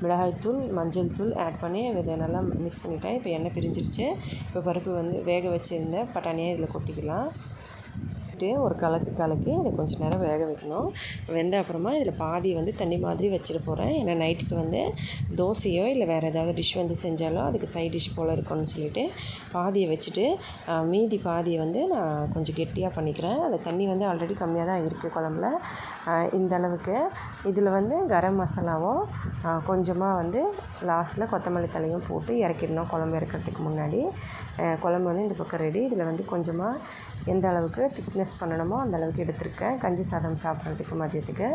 மிளகாய்த்தூள், மஞ்சள் தூள் ஆட் பண்ணி இதை நல்லா மிக்ஸ் பண்ணிவிட்டேன். இப்போ எண்ணெய் பிரிஞ்சிருச்சு. இப்போ பருப்பு வந்து வேக வச்சுருந்த பட்டாணியை இதில் கொட்டிக்கலாம். ஊற்றிட்டு ஒரு கலக்கி இதை கொஞ்சம் நேரம் வேக வைக்கணும். வெந்த அப்புறமா இதில் பாதி வந்து தண்ணி மாதிரி வச்சிட போகிறேன். ஏன்னா நைட்டுக்கு வந்து தோசையோ இல்லை வேறு ஏதாவது டிஷ் வந்து செஞ்சாலும் அதுக்கு சைட் டிஷ் போல் இருக்கும்னு சொல்லிவிட்டு பாதியை வச்சுட்டு மீதி பாதியை வந்து நான் கொஞ்சம் கெட்டியாக பண்ணிக்கிறேன். அந்த தண்ணி வந்து ஆல்ரெடி கம்மியாக தான் இருக்குது குழம்புல. இந்த அளவுக்கு இதில் வந்து கரம் மசாலாவும் கொஞ்சமாக வந்து லாஸ்ட்டில் கொத்தமல்லி தலையும் போட்டு இறக்கிடணும். குழம்பு இறக்கிறதுக்கு முன்னாடி குழம்பு வந்து இந்த பக்கம் ரெடி. இதில் வந்து கொஞ்சமாக எந்த அளவுக்கு திக்னஸ் பண்ணணுமோ அந்த அளவுக்கு எடுத்திருக்கேன் கஞ்சி சாதம் சாப்பிட்றதுக்கு மதியத்துக்கு.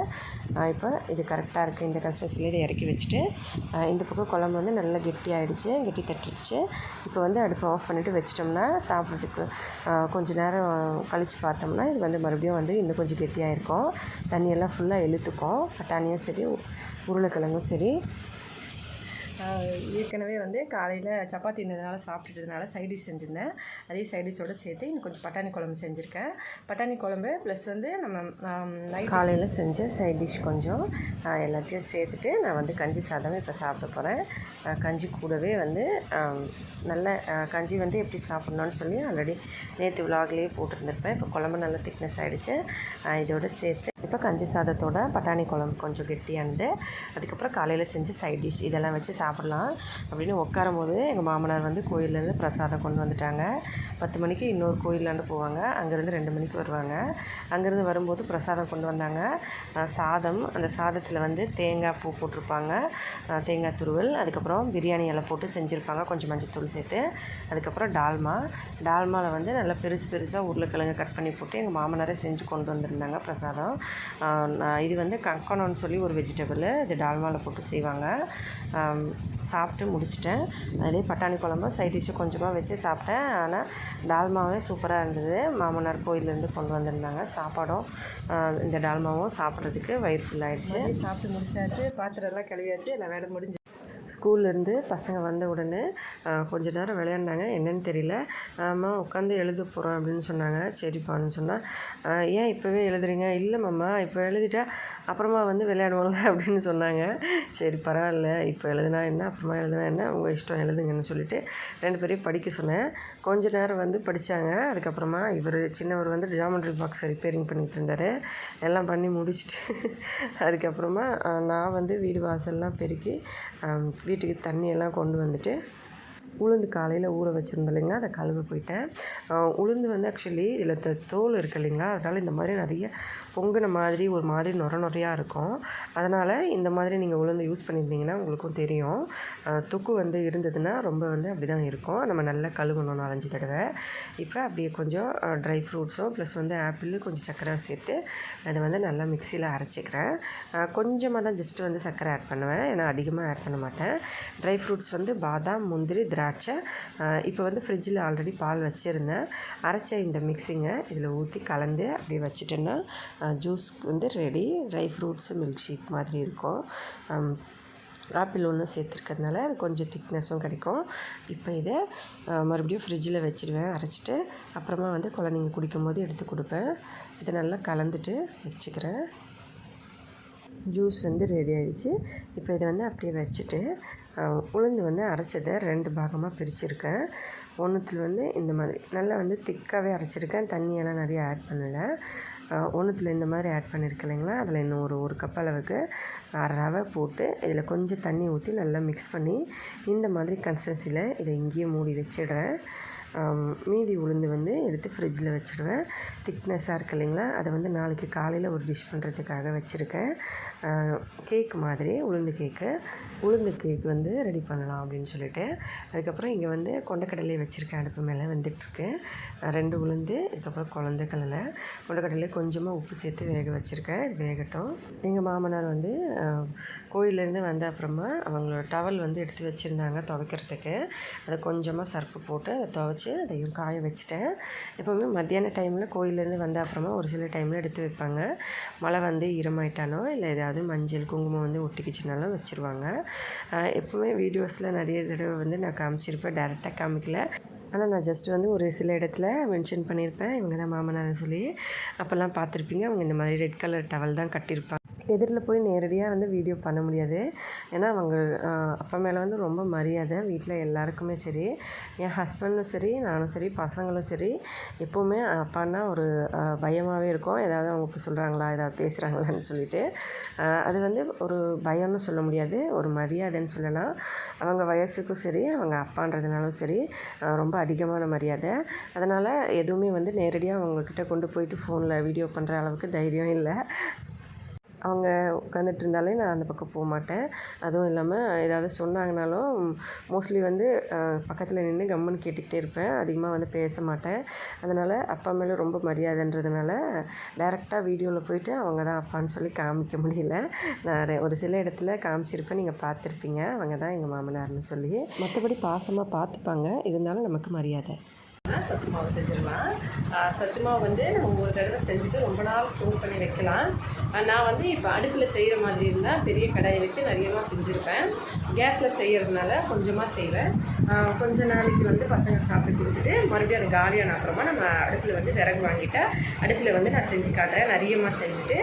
இப்போ இது கரெக்டாக இருக்குது. இந்த கன்சிஸ்டன்சியில் இதை இறக்கி வச்சுட்டு இந்த பக்கம் குழம்பு வந்து நல்லா கெட்டி தட்டிடுச்சு. இப்போ வந்து அடுப்பை ஆஃப் பண்ணிவிட்டு வச்சிட்டோம்னா சாப்பிட்றதுக்கு கொஞ்சம் நேரம் கழித்து பார்த்தோம்னா இது வந்து மறுபடியும் வந்து இன்னும் கொஞ்சம் கெட்டியாக இருக்கும். தண்ணியெல்லாம் ஃபுல்லாக இழுத்துக்கும். பட்டாணியும் சரி உருளைக்கிழங்கும் சரி. ஏற்கனவே வந்து காலையில் சப்பாத்தி இருந்ததுனால சாப்பிட்டுட்டதுனால சைட் டிஷ் செஞ்சுருந்தேன். அதே சைட் டிஷ்ஷோடு சேர்த்து இன்னும் கொஞ்சம் பட்டாணி குழம்பு செஞ்சுருக்கேன். பட்டாணி குழம்பு ப்ளஸ் வந்து நம்ம நைட் காலையில் செஞ்ச சைட் டிஷ் கொஞ்சம் எல்லாத்தையும் சேர்த்துட்டு நான் வந்து கஞ்சி சாதம் இப்போ சாப்பிட போகிறேன். கஞ்சி கூடவே வந்து நல்ல கஞ்சி வந்து எப்படி சாப்பிட்ணுன்னு சொல்லி ஆல்ரெடி நேற்று விலாக்லேயே போட்டிருந்துருப்பேன். இப்போ குழம்பு நல்லா திக்னஸ் ஆகிடுச்சு. இதோடு சேர்த்து இப்போ கஞ்சி சாதத்தோட பட்டாணி குழம்பு கொஞ்சம் கெட்டியானது. அதுக்கப்புறம் காலையில் செஞ்ச சைட் டிஷ் இதெல்லாம் வச்சு சாப்பிட்லாம் அப்படின்னு உட்காரும் போது எங்கள் மாமனார் வந்து கோயிலேருந்து பிரசாதம் கொண்டு வந்துட்டாங்க. 10 மணிக்கு இன்னொரு கோயிலாண்டு போவாங்க. அங்கேருந்து 2 மணிக்கு வருவாங்க. அங்கேருந்து வரும்போது பிரசாதம் கொண்டு வந்தாங்க. சாதம், அந்த சாதத்தில் வந்து தேங்காய் பூ போட்டிருப்பாங்க, தேங்காய் துருவல், அதுக்கப்புறம் பிரியாணி இலை போட்டு செஞ்சுருப்பாங்க கொஞ்சம் மஞ்சத்தூள் சேர்த்து. அதுக்கப்புறம் டால்மாவில் வந்து நல்லா பெருசாக உருளைக்கிழங்கு கட் பண்ணி போட்டு எங்கள் மாமனாரே செஞ்சு கொண்டு வந்திருந்தாங்க பிரசாதம். இது வந்து கங்கணம்னு சொல்லி ஒரு வெஜிடபிள், இது டால்மாவில் போட்டு செய்வாங்க. சாப்பிட்டு முடிச்சிட்டேன். அதே பட்டாணி குழம்பு சைட் டிஷ்ஷு கொஞ்சமாக வச்சு சாப்பிட்டேன். ஆனால் டால்மாவே சூப்பராக இருந்தது. மாமனார் கோயிலேருந்து கொண்டு வந்திருந்தாங்க. சாப்பாடும் இந்த டால்மாவும் சாப்பிட்றதுக்கு வயிறு ஃபுல்லாகிடுச்சு. சாப்பிட்டு முடிச்சாச்சு. பாத்திரம்லாம் கழுவியாச்சு. எல்லாம் வேலை முடிஞ்சு ஸ்கூல்லேருந்து பசங்க வந்த உடனே கொஞ்ச நேரம் விளையாண்டாங்க. என்னென்னு தெரியல. அம்மா உட்காந்து எழுத போகிறோம் அப்படின்னு சொன்னாங்க. சரிப்பான்னு சொன்னால் ஏன் இப்போவே எழுதுறீங்க? இல்லை மாமா இப்போ எழுதிட்டா அப்புறமா வந்து விளையாடுவோம்ல அப்படின்னு சொன்னாங்க. சரி பரவாயில்ல, இப்போ எழுதுனா என்ன அப்புறமா எழுதுனா என்ன, உங்கள் இஷ்டம் எழுதுங்கன்னு சொல்லிவிட்டு 2 பேரையும் படிக்க சொன்னேன். கொஞ்ச நேரம் வந்து படித்தாங்க. அதுக்கப்புறமா சின்னவர் வந்து ஜியாமெட்ரி பாக்ஸை ரிப்பேரிங் பண்ணிகிட்டு இருந்தார். எல்லாம் பண்ணி முடிச்சுட்டு அதுக்கப்புறமா நான் வந்து வீடு வாசல்லாம் பெருக்கி வீட்டுக்கு தண்ணியெல்லாம் கொண்டு வந்துட்டு உளுந்து காலையில் ஊற வச்சுருந்தோம் இல்லைங்களா, அதை கழுவ போயிட்டேன். உளுந்து வந்து ஆக்சுவலி இதில் தோல் இருக்குது இல்லைங்களா, அதனால் இந்த மாதிரி நிறைய பொங்கின மாதிரி ஒரு மாதிரி நொறையாக இருக்கும். அதனால் இந்த மாதிரி நீங்கள் உளுந்து யூஸ் பண்ணியிருந்தீங்கன்னா உங்களுக்கும் தெரியும். தொக்கு வந்து இருந்ததுன்னா ரொம்ப வந்து அப்படி தான் இருக்கும். நம்ம நல்லா கழுவணும் 4-5 தடவை. இப்போ அப்படியே கொஞ்சம் ட்ரை ஃப்ரூட்ஸும் ப்ளஸ் வந்து ஆப்பிள் கொஞ்சம் சர்க்கரை சேர்த்து அதை வந்து நல்லா மிக்சியில் அரைச்சிக்கிறேன். கொஞ்சமாக தான் ஜஸ்ட்டு வந்து சர்க்கரை ஆட் பண்ணுவேன், ஏன்னா அதிகமாக ஆட் பண்ண மாட்டேன். ட்ரை ஃப்ரூட்ஸ் வந்து பாதாம், முந்திரி, திராட்சை. இப்போ வந்து ஃப்ரிட்ஜில் ஆல்ரெடி பால் வச்சுருந்தேன். அரைச்ச இந்த மிக்ஸிங்கை இதில் ஊற்றி கலந்து அப்படியே வச்சுட்டேன்னா ஜூஸ் வந்து ready. Dry fruits milk shake மாதிரி இருக்கும். ஆப்பிள் ஒன்று சேர்த்துருக்கிறதுனால அது கொஞ்சம் திக்னஸும் கிடைக்கும். இப்போ இதை மறுபடியும் ஃப்ரிட்ஜில் வச்சுடுவேன் அரைச்சிட்டு. அப்புறமா வந்து குழந்தைங்க குடிக்கும் போது எடுத்து கொடுப்பேன். இதை நல்லா கலந்துட்டு வச்சுக்கிறேன். ஜூஸ் வந்து ரெடி ஆகிடுச்சு. இப்போ இதை வந்து அப்படியே வச்சுட்டு உளுந்து வந்து அரைச்சதை 2 பாகமாக பிரிச்சுருக்கேன். ஒன்றுத்தில் வந்து இந்த மாதிரி நல்லா வந்து திக்காகவே அரைச்சிருக்கேன், தண்ணியெல்லாம் நிறைய ஆட் பண்ணலை. ஒன்றுத்தில் இந்த மாதிரி ஆட் பண்ணியிருக்கேன் இல்லைங்களா, அதில் இன்னும் ஒரு கப் அளவுக்கு ரவை போட்டு இதில் கொஞ்சம் தண்ணி ஊற்றி நல்லா மிக்ஸ் பண்ணி இந்த மாதிரி கன்சிஸ்டன்சியில் இதை இங்கேயே மூடி வச்சிடுறேன். மீதி உளுந்து வந்து எடுத்து ஃப்ரிட்ஜில் வச்சுடுவேன். திக்னஸ்ஸாக இருக்குது இல்லைங்களா, அதை வந்து நாளைக்கு காலையில் ஒரு டிஷ் பண்ணுறதுக்காக வச்சுருக்கேன். கேக் மாதிரி உளுந்து கேக்கு வந்து ரெடி பண்ணலாம் அப்படின்னு சொல்லிட்டு. அதுக்கப்புறம் இங்கே வந்து கொண்டக்கடலையை வச்சுருக்கேன் அடுப்பு மேலே வந்துட்டுருக்கு. 2 உளுந்து, அதுக்கப்புறம் கொண்டக்கடலை கொஞ்சமாக உப்பு சேர்த்து வேக வச்சுருக்கேன். இது வேகட்டும். எங்கள் மாமனார் வந்து கோயிலேருந்து வந்த அப்புறமா அவங்களோட டவல் வந்து எடுத்து வச்சுருந்தாங்க துவைக்கிறதுக்கு. அதை கொஞ்சமாக சர்ஃபு போட்டு அதை துவைச்சி அதையும் காய வச்சுட்டேன். எப்போவுமே மத்தியான டைமில் கோயிலேருந்து வந்த அப்புறமா ஒரு சில டைமில் எடுத்து வைப்பாங்க. மழை வந்து ஈரமாயிட்டாலோ இல்லை ஏதாவது மஞ்சள் குங்குமம் வந்து ஒட்டிக்கிச்சுனாலும் வச்சுருவாங்க. எப்போவுமே வீடியோஸில் நிறைய தடவை வந்து நான் காமிச்சிருப்பேன், டேரெக்டாக காமிக்கல. ஆனால் நான் ஜஸ்ட் வந்து ஒரு சில இடத்துல மென்ஷன் பண்ணியிருப்பேன், இவங்க தான் மாமனார்னு சொல்லி. அப்போல்லாம் பார்த்துருப்பீங்க. அவங்க இந்த மாதிரி ரெட் கலர் டவல் தான் கட்டியிருப்பாங்க. எதிரில் போய் நேரடியாக வந்து வீடியோ பண்ண முடியாது. ஏன்னா அவங்க அப்பா மேலே வந்து ரொம்ப மரியாதை வீட்டில் எல்லாருக்குமே சரி. என் ஹஸ்பண்டும் சரி, நானும் சரி, பசங்களும் சரி, எப்போவுமே அப்பான்னா ஒரு பயமாகவே இருக்கும். ஏதாவது அவங்க இப்போ சொல்கிறாங்களா, ஏதாவது பேசுகிறாங்களான்னு சொல்லிட்டு. அது வந்து ஒரு பயம்னு சொல்ல முடியாது, ஒரு மரியாதைன்னு சொல்லலாம். அவங்க வயசுக்கும் சரி, அவங்க அப்பான்றதுனாலும் சரி, ரொம்ப அதிகமான மரியாதை. அதனால் எதுவுமே வந்து நேரடியாக அவங்கக்கிட்ட கொண்டு போயிட்டு ஃபோனில் வீடியோ பண்ணுற அளவுக்கு தைரியம் இல்லை. அவங்க உட்காந்துட்டு இருந்தாலே நான் அந்த பக்கம் போகமாட்டேன். அதுவும் இல்லாமல் ஏதாவது சொன்னாங்கனாலும் மோஸ்ட்லி வந்து பக்கத்தில் நின்று கம்முன்னு கேட்டுக்கிட்டே இருப்பேன். அதிகமாக வந்து பேச மாட்டேன். அதனால் அப்பா மேலே ரொம்ப மரியாதைன்றதுனால டைரெக்டாக வீடியோவில் போயிட்டு அவங்க தான் அப்பான்னு சொல்லி காமிக்க முடியல. நான் ஒரு சில இடத்துல காமிச்சிருப்பேன், நீங்கள் பார்த்துருப்பீங்க. அவங்க தான் எங்கள் மாமனார்னு சொல்லி. மற்றபடி பாசமாக பார்த்துப்பாங்க, இருந்தாலும் நமக்கு மரியாதை. சத்து மாவு செஞ்சிடலாம். சத்து மாவு வந்து நம்ம ஒரு தடவை செஞ்சுட்டு ரொம்ப நாள் ஸ்டோர் பண்ணி வைக்கலாம். நான் வந்து இப்போ அடுப்பில் செய்கிற மாதிரி இருந்தால் பெரிய கடாயை வச்சு நிறையமாக செஞ்சுருப்பேன். கேஸில் செய்கிறதுனால கொஞ்சமாக செய்வேன். கொஞ்ச நாளைக்கு வந்து பசங்க சாப்பிட்டு கொடுத்துட்டு மறுபடியும் அது காலியான அப்புறமா நம்ம அடுப்பில் வந்து விறகு வாங்கிட்டா அடுப்பில் வந்து நான் செஞ்சு காட்டுறேன். நிறையமாக செஞ்சுட்டு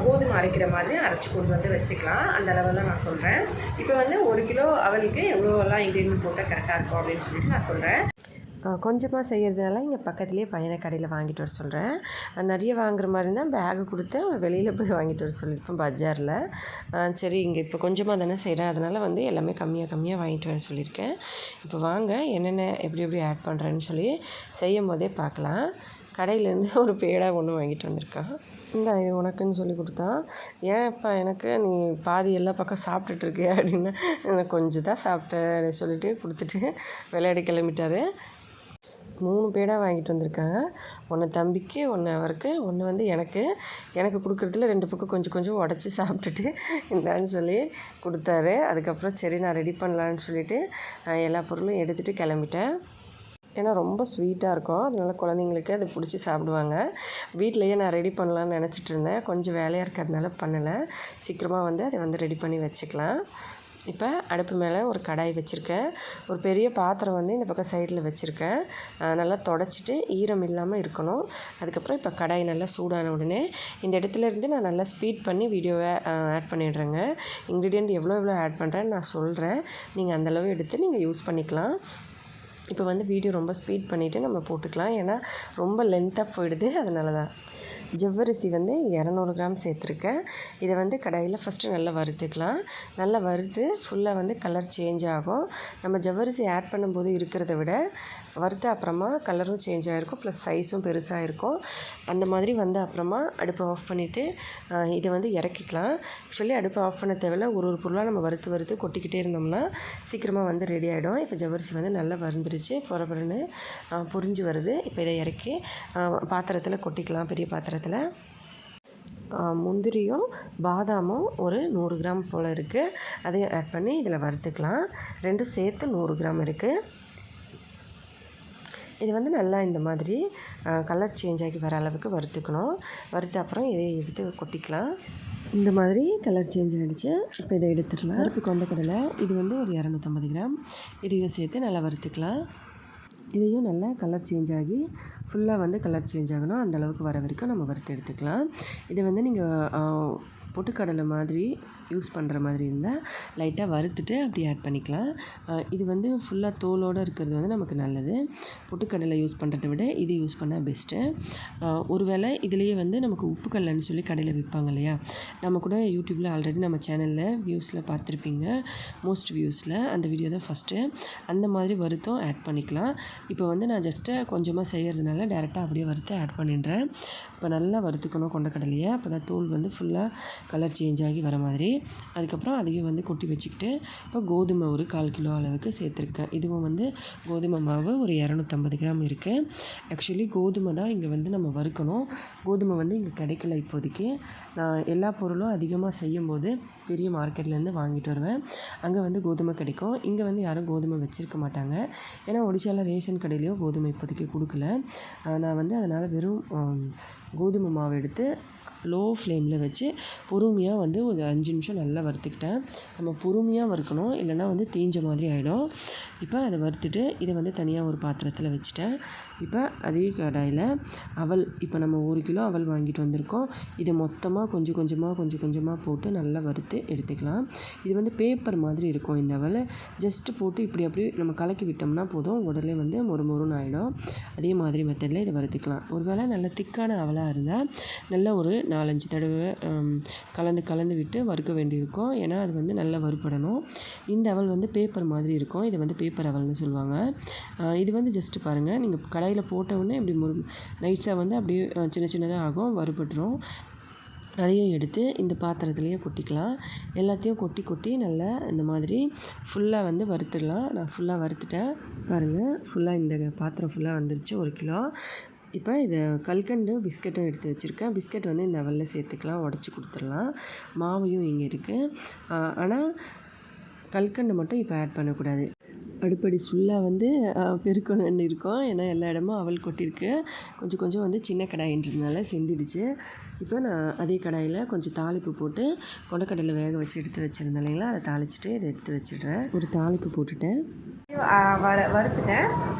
கோதுமை அரைக்கிற மாதிரி அரைச்சி கொண்டு வந்து வச்சுக்கலாம். அந்த அளவெல்லாம் நான் சொல்கிறேன். இப்போ வந்து 1 கிலோ அவலுக்கு எவ்வளோலாம் இன்க்ரீடியன்ட் போட்டால் கரெக்டாக இருக்கும் அப்படின்னு சொல்லிட்டு நான் சொல்கிறேன். கொஞ்சமாக செய்கிறதுனால இங்கே பக்கத்துலேயே பையனை கடையில் வாங்கிட்டு வர சொல்கிறேன். நிறைய வாங்குற மாதிரி இருந்தால் பேகு கொடுத்து வெளியில் போய் வாங்கிட்டு வர சொல்லியிருப்பேன் பஜாரில். சரி இங்கே இப்போ கொஞ்சமாக தானே செய்கிறேன், அதனால் வந்து எல்லாமே கம்மியாக வாங்கிட்டு வர சொல்லியிருக்கேன். இப்போ வாங்க என்னென்ன எப்படி ஆட் பண்ணுறேன்னு சொல்லி செய்யும் போதே பார்க்கலாம். கடையிலேருந்து ஒரு பேடா ஒன்று வாங்கிட்டு வந்திருக்கான். இந்தா இது உனக்குன்னு சொல்லி கொடுத்தான். ஏன்ப்பா எனக்கு நீ பாதி எல்லா பக்கம் சாப்பிட்டுட்ருக்கே அப்படின்னு. நான் கொஞ்சம் தான் சாப்பிட்டேன் சொல்லிட்டு கொடுத்துட்டு விளையாடி கிளம்பிட்டாரு. 3 பேடா வாங்கிட்டு வந்திருக்காங்க. ஒன்று தம்பிக்கு, ஒன்று அவருக்கு, ஒன்று வந்து எனக்கு கொடுக்குறதுல 2 பக்கம் கொஞ்சம் உடச்சி சாப்பிட்டுட்டு இந்தான்னு சொல்லி கொடுத்தாரு. அதுக்கப்புறம் சரி நான் ரெடி பண்ணலான்னு சொல்லிவிட்டு எல்லா பொருளும் எடுத்துகிட்டு கிளம்பிட்டேன். ஏன்னா ரொம்ப ஸ்வீட்டாக இருக்கும், அதனால குழந்தைங்களுக்கு அது பிடிச்சி சாப்பிடுவாங்க. வீட்டிலையே நான் ரெடி பண்ணலான்னு நினச்சிட்டு இருந்தேன். கொஞ்சம் வேலையாக இருக்கிறதுனால பண்ணலை. சீக்கிரமாக வந்து அதை வந்து ரெடி பண்ணி வச்சுக்கலாம். இப்போ அடுப்பு மேலே ஒரு கடாய் வச்சுருக்கேன். ஒரு பெரிய பாத்திரம் வந்து இந்த பக்கம் சைடில் வச்சுருக்கேன். நல்லா தொடச்சிட்டு ஈரம் இல்லாமல் இருக்கணும். அதுக்கப்புறம் இப்போ கடாய் நல்லா சூடான உடனே இந்த இடத்துலேருந்து நான் நல்லா ஸ்பீட் பண்ணி வீடியோவை ஆட் பண்ணிடுறேங்க. இன்க்ரீடியண்ட் எவ்வளோ ஆட் பண்ணுறேன்னு நான் சொல்கிறேன். நீங்கள் அந்தளவு எடுத்து நீங்கள் யூஸ் பண்ணிக்கலாம். இப்போ வந்து வீடியோ ரொம்ப ஸ்பீட் பண்ணிவிட்டு நம்ம போட்டுக்கலாம், ஏன்னா ரொம்ப லென்த்தாக போயிடுது, அதனால தான். ஜவ்வரிசி வந்து 200 கிராம் சேர்த்துருக்கேன். இதை வந்து கடாயில் ஃபஸ்ட்டு நல்லா வறுத்துக்கலாம். நல்லா வறுத்து ஃபுல்லாக வந்து கலர் சேஞ்ச் ஆகும். நம்ம ஜவ்வரிசி ஆட் பண்ணும்போது இருக்கிறத விட வறுத்த அப்புறமா கலரும் சேஞ்ச் ஆகிருக்கும், ப்ளஸ் சைஸும் பெருசாக இருக்கும். அந்த மாதிரி வந்து அப்புறமா அடுப்பை ஆஃப் பண்ணிவிட்டு இதை வந்து இறக்கிக்கலாம். ஆக்சுவலி அடுப்பை ஆஃப் பண்ண தேவையில்ல, ஒரு பொருளாக நம்ம வறுத்து கொட்டிக்கிட்டே இருந்தோம்னா சீக்கிரமாக வந்து ரெடி ஆகிடும். இப்போ ஜவ்வரிசி வந்து நல்லா வறுந்துருச்சு, பொறன்னு பொரிஞ்சு வருது. இப்போ இதை இறக்கி பாத்திரத்தில் கொட்டிக்கலாம், பெரிய பாத்திரத்தில். முந்திரியும் பாதாமும் ஒரு 100 கிராம் போல் இருக்குது. அதையும் ஆட் பண்ணி இதில் வறுத்துக்கலாம். ரெண்டும் சேர்த்து 100 கிராம் இருக்குது. இது வந்து நல்லா இந்த மாதிரி கலர் சேஞ்ச் ஆகி வர அளவுக்கு வறுத்துக்கணும். வறுத்த அப்புறம் இதை எடுத்து கொட்டிக்கலாம். இந்த மாதிரி கலர் சேஞ்ச் ஆகிடுச்சு. இப்போ இதை எடுத்துடலாம். கருப்பு கொண்டக்கடலை இது வந்து ஒரு 250 கிராம். இதையும் சேர்த்து நல்லா வறுத்துக்கலாம். இதையும் நல்லா கலர் சேஞ்ச் ஆகி ஃபுல்லாக வந்து கலர் சேஞ்ச் ஆகணும், அந்தளவுக்கு வர வரைக்கும் நம்ம வறுத்து எடுத்துக்கலாம். இதை வந்து நீங்கள் பொட்டுக்கடலை மாதிரி யூஸ் பண்ணுற மாதிரி இருந்தால் லைட்டாக வறுத்துட்டு அப்படி ஆட் பண்ணிக்கலாம். இது வந்து ஃபுல்லாக தோலோடு இருக்கிறது வந்து நமக்கு நல்லது. பொட்டுக்கடலை யூஸ் பண்ணுறத விட இது யூஸ் பண்ணால் பெஸ்ட்டு. ஒருவேளை இதுலேயே வந்து நமக்கு உப்பு கடலைன்னு சொல்லி கடையில் விற்பாங்க இல்லையா, நம்ம கூட யூடியூப்பில் ஆல்ரெடி நம்ம சேனலில் வியூஸில் பார்த்துருப்பீங்க, மோஸ்ட் வியூஸில் அந்த வீடியோ தான் ஃபஸ்ட்டு. அந்த மாதிரி வறுத்தும் ஆட் பண்ணிக்கலாம். இப்போ வந்து நான் ஜஸ்ட்டு கொஞ்சமாக செய்கிறதுனால டேரெக்டாக அப்படியே வறுத்து ஆட் பண்ணிடுறேன். இப்போ நல்லா வறுத்துக்கணும் கொண்டக்கடலையை, அப்போ தான் தோல் வந்து ஃபுல்லாக கலர் சேஞ்ச் ஆகி வர மாதிரி. அதுக்கப்புறம் அதையும் வந்து கொட்டி வச்சுக்கிட்டு இப்போ கோதுமை ஒரு 1/4 கிலோ அளவுக்கு சேர்த்துருக்கேன். இதுவும் வந்து கோதுமை மாவு ஒரு 250 கிராம் இருக்குது. ஆக்சுவலி கோதுமை தான் இங்கே வந்து நம்ம வறுக்கணும். கோதுமை வந்து இங்கே கிடைக்கல இப்போதைக்கு. நான் எல்லா பொருளும் அதிகமாக செய்யும்போது பெரிய மார்க்கெட்லேருந்து வாங்கிட்டு வருவேன். அங்கே வந்து கோதுமை கிடைக்கும். இங்கே வந்து யாரும் கோதுமை வச்சுருக்க மாட்டாங்க. ஏன்னா ஒடிஷாவில் ரேஷன் கடையிலையும் கோதுமை இப்போதைக்கு கொடுக்கல. நான் வந்து அதனால் வெறும் கோதுமை மாவு எடுத்து லோ ஃப்ளேமில் வச்சு பொறுமையாக வந்து ஒரு 5 நிமிஷம் நல்லா வறுத்துக்கிட்டேன். நம்ம பொறுமையாக வறுக்கணும், இல்லைனா வந்து தீஞ்ச மாதிரி ஆகிடும். இப்போ அதை வறுத்துட்டு இதை வந்து தனியாக ஒரு பாத்திரத்தில் வச்சுட்டேன். இப்போ அதே கடாயில் அவல், இப்போ நம்ம 1 கிலோ அவல் வாங்கிட்டு வந்திருக்கோம். இதை மொத்தமாக கொஞ்சம் கொஞ்சமாக போட்டு நல்லா வறுத்து எடுத்துக்கலாம். இது வந்து பேப்பர் மாதிரி இருக்கும் இந்த அவல். ஜஸ்ட்டு போட்டு இப்படி அப்படியே நம்ம கலக்கி விட்டோம்னா போதும், உடனே வந்து மொறுமொறுன்னு ஆகிடும். அதே மாதிரி மெத்தடில் இதை வறுத்துக்கலாம். ஒரு வேளை நல்ல திக்கான அவலாக இருந்தால் நல்லா ஒரு 4-5 தடவை கலந்து விட்டு வறுக்க வேண்டியிருக்கும். ஏன்னா அது வந்து நல்லா வறுபடணும். இந்த அவல் வந்து பேப்பர் மாதிரி இருக்கும். இதை வந்து பேப்பர் அவல்னு சொல்லுவாங்க. இது வந்து ஜஸ்ட்டு பாருங்கள், நீங்கள் கடாயில் போட்ட உடனே இப்படி நைஸாக வந்து அப்படியே சின்னதாக ஆகும், வறுபட்டுரும். அதையும் எடுத்து இந்த பாத்திரத்துலேயே கொட்டிக்கலாம். எல்லாத்தையும் கொட்டி நல்லா இந்த மாதிரி ஃபுல்லாக வந்து வறுத்துடலாம். நான் ஃபுல்லாக வறுத்துட்டேன் பாருங்கள். ஃபுல்லாக இந்த பாத்திரம் ஃபுல்லாக வந்துருச்சு 1 கிலோ. இப்போ இதை கல்கண்டு பிஸ்கட்டும் எடுத்து வச்சுருக்கேன். பிஸ்கட் வந்து இந்த அவலில் சேர்த்துக்கலாம், உடச்சி கொடுத்துடலாம். மாவையும் இங்கே இருக்குது. ஆனால் கல்கண்டு மட்டும் இப்போ ஆட் பண்ணக்கூடாது. அடுப்படி ஃபுல்லாக வந்து பெருக்கணும்னு இருக்கோம். ஏன்னா எல்லா இடமும் அவல் கொட்டியிருக்கு. கொஞ்சம் வந்து சின்ன கடாயின்றதுனால சிந்திடுச்சு. இப்போ நான் அதே கடாயில் கொஞ்சம் தாளிப்பு போட்டு கொண்டக்கடலை வேக வச்சு எடுத்து வச்சுருந்தேன் இல்லைங்களா, அதை தாளிச்சிட்டு இதை எடுத்து வச்சிடுறேன். ஒரு தாளிப்பு போட்டுட்டேன். வறுத்துட்டேன்.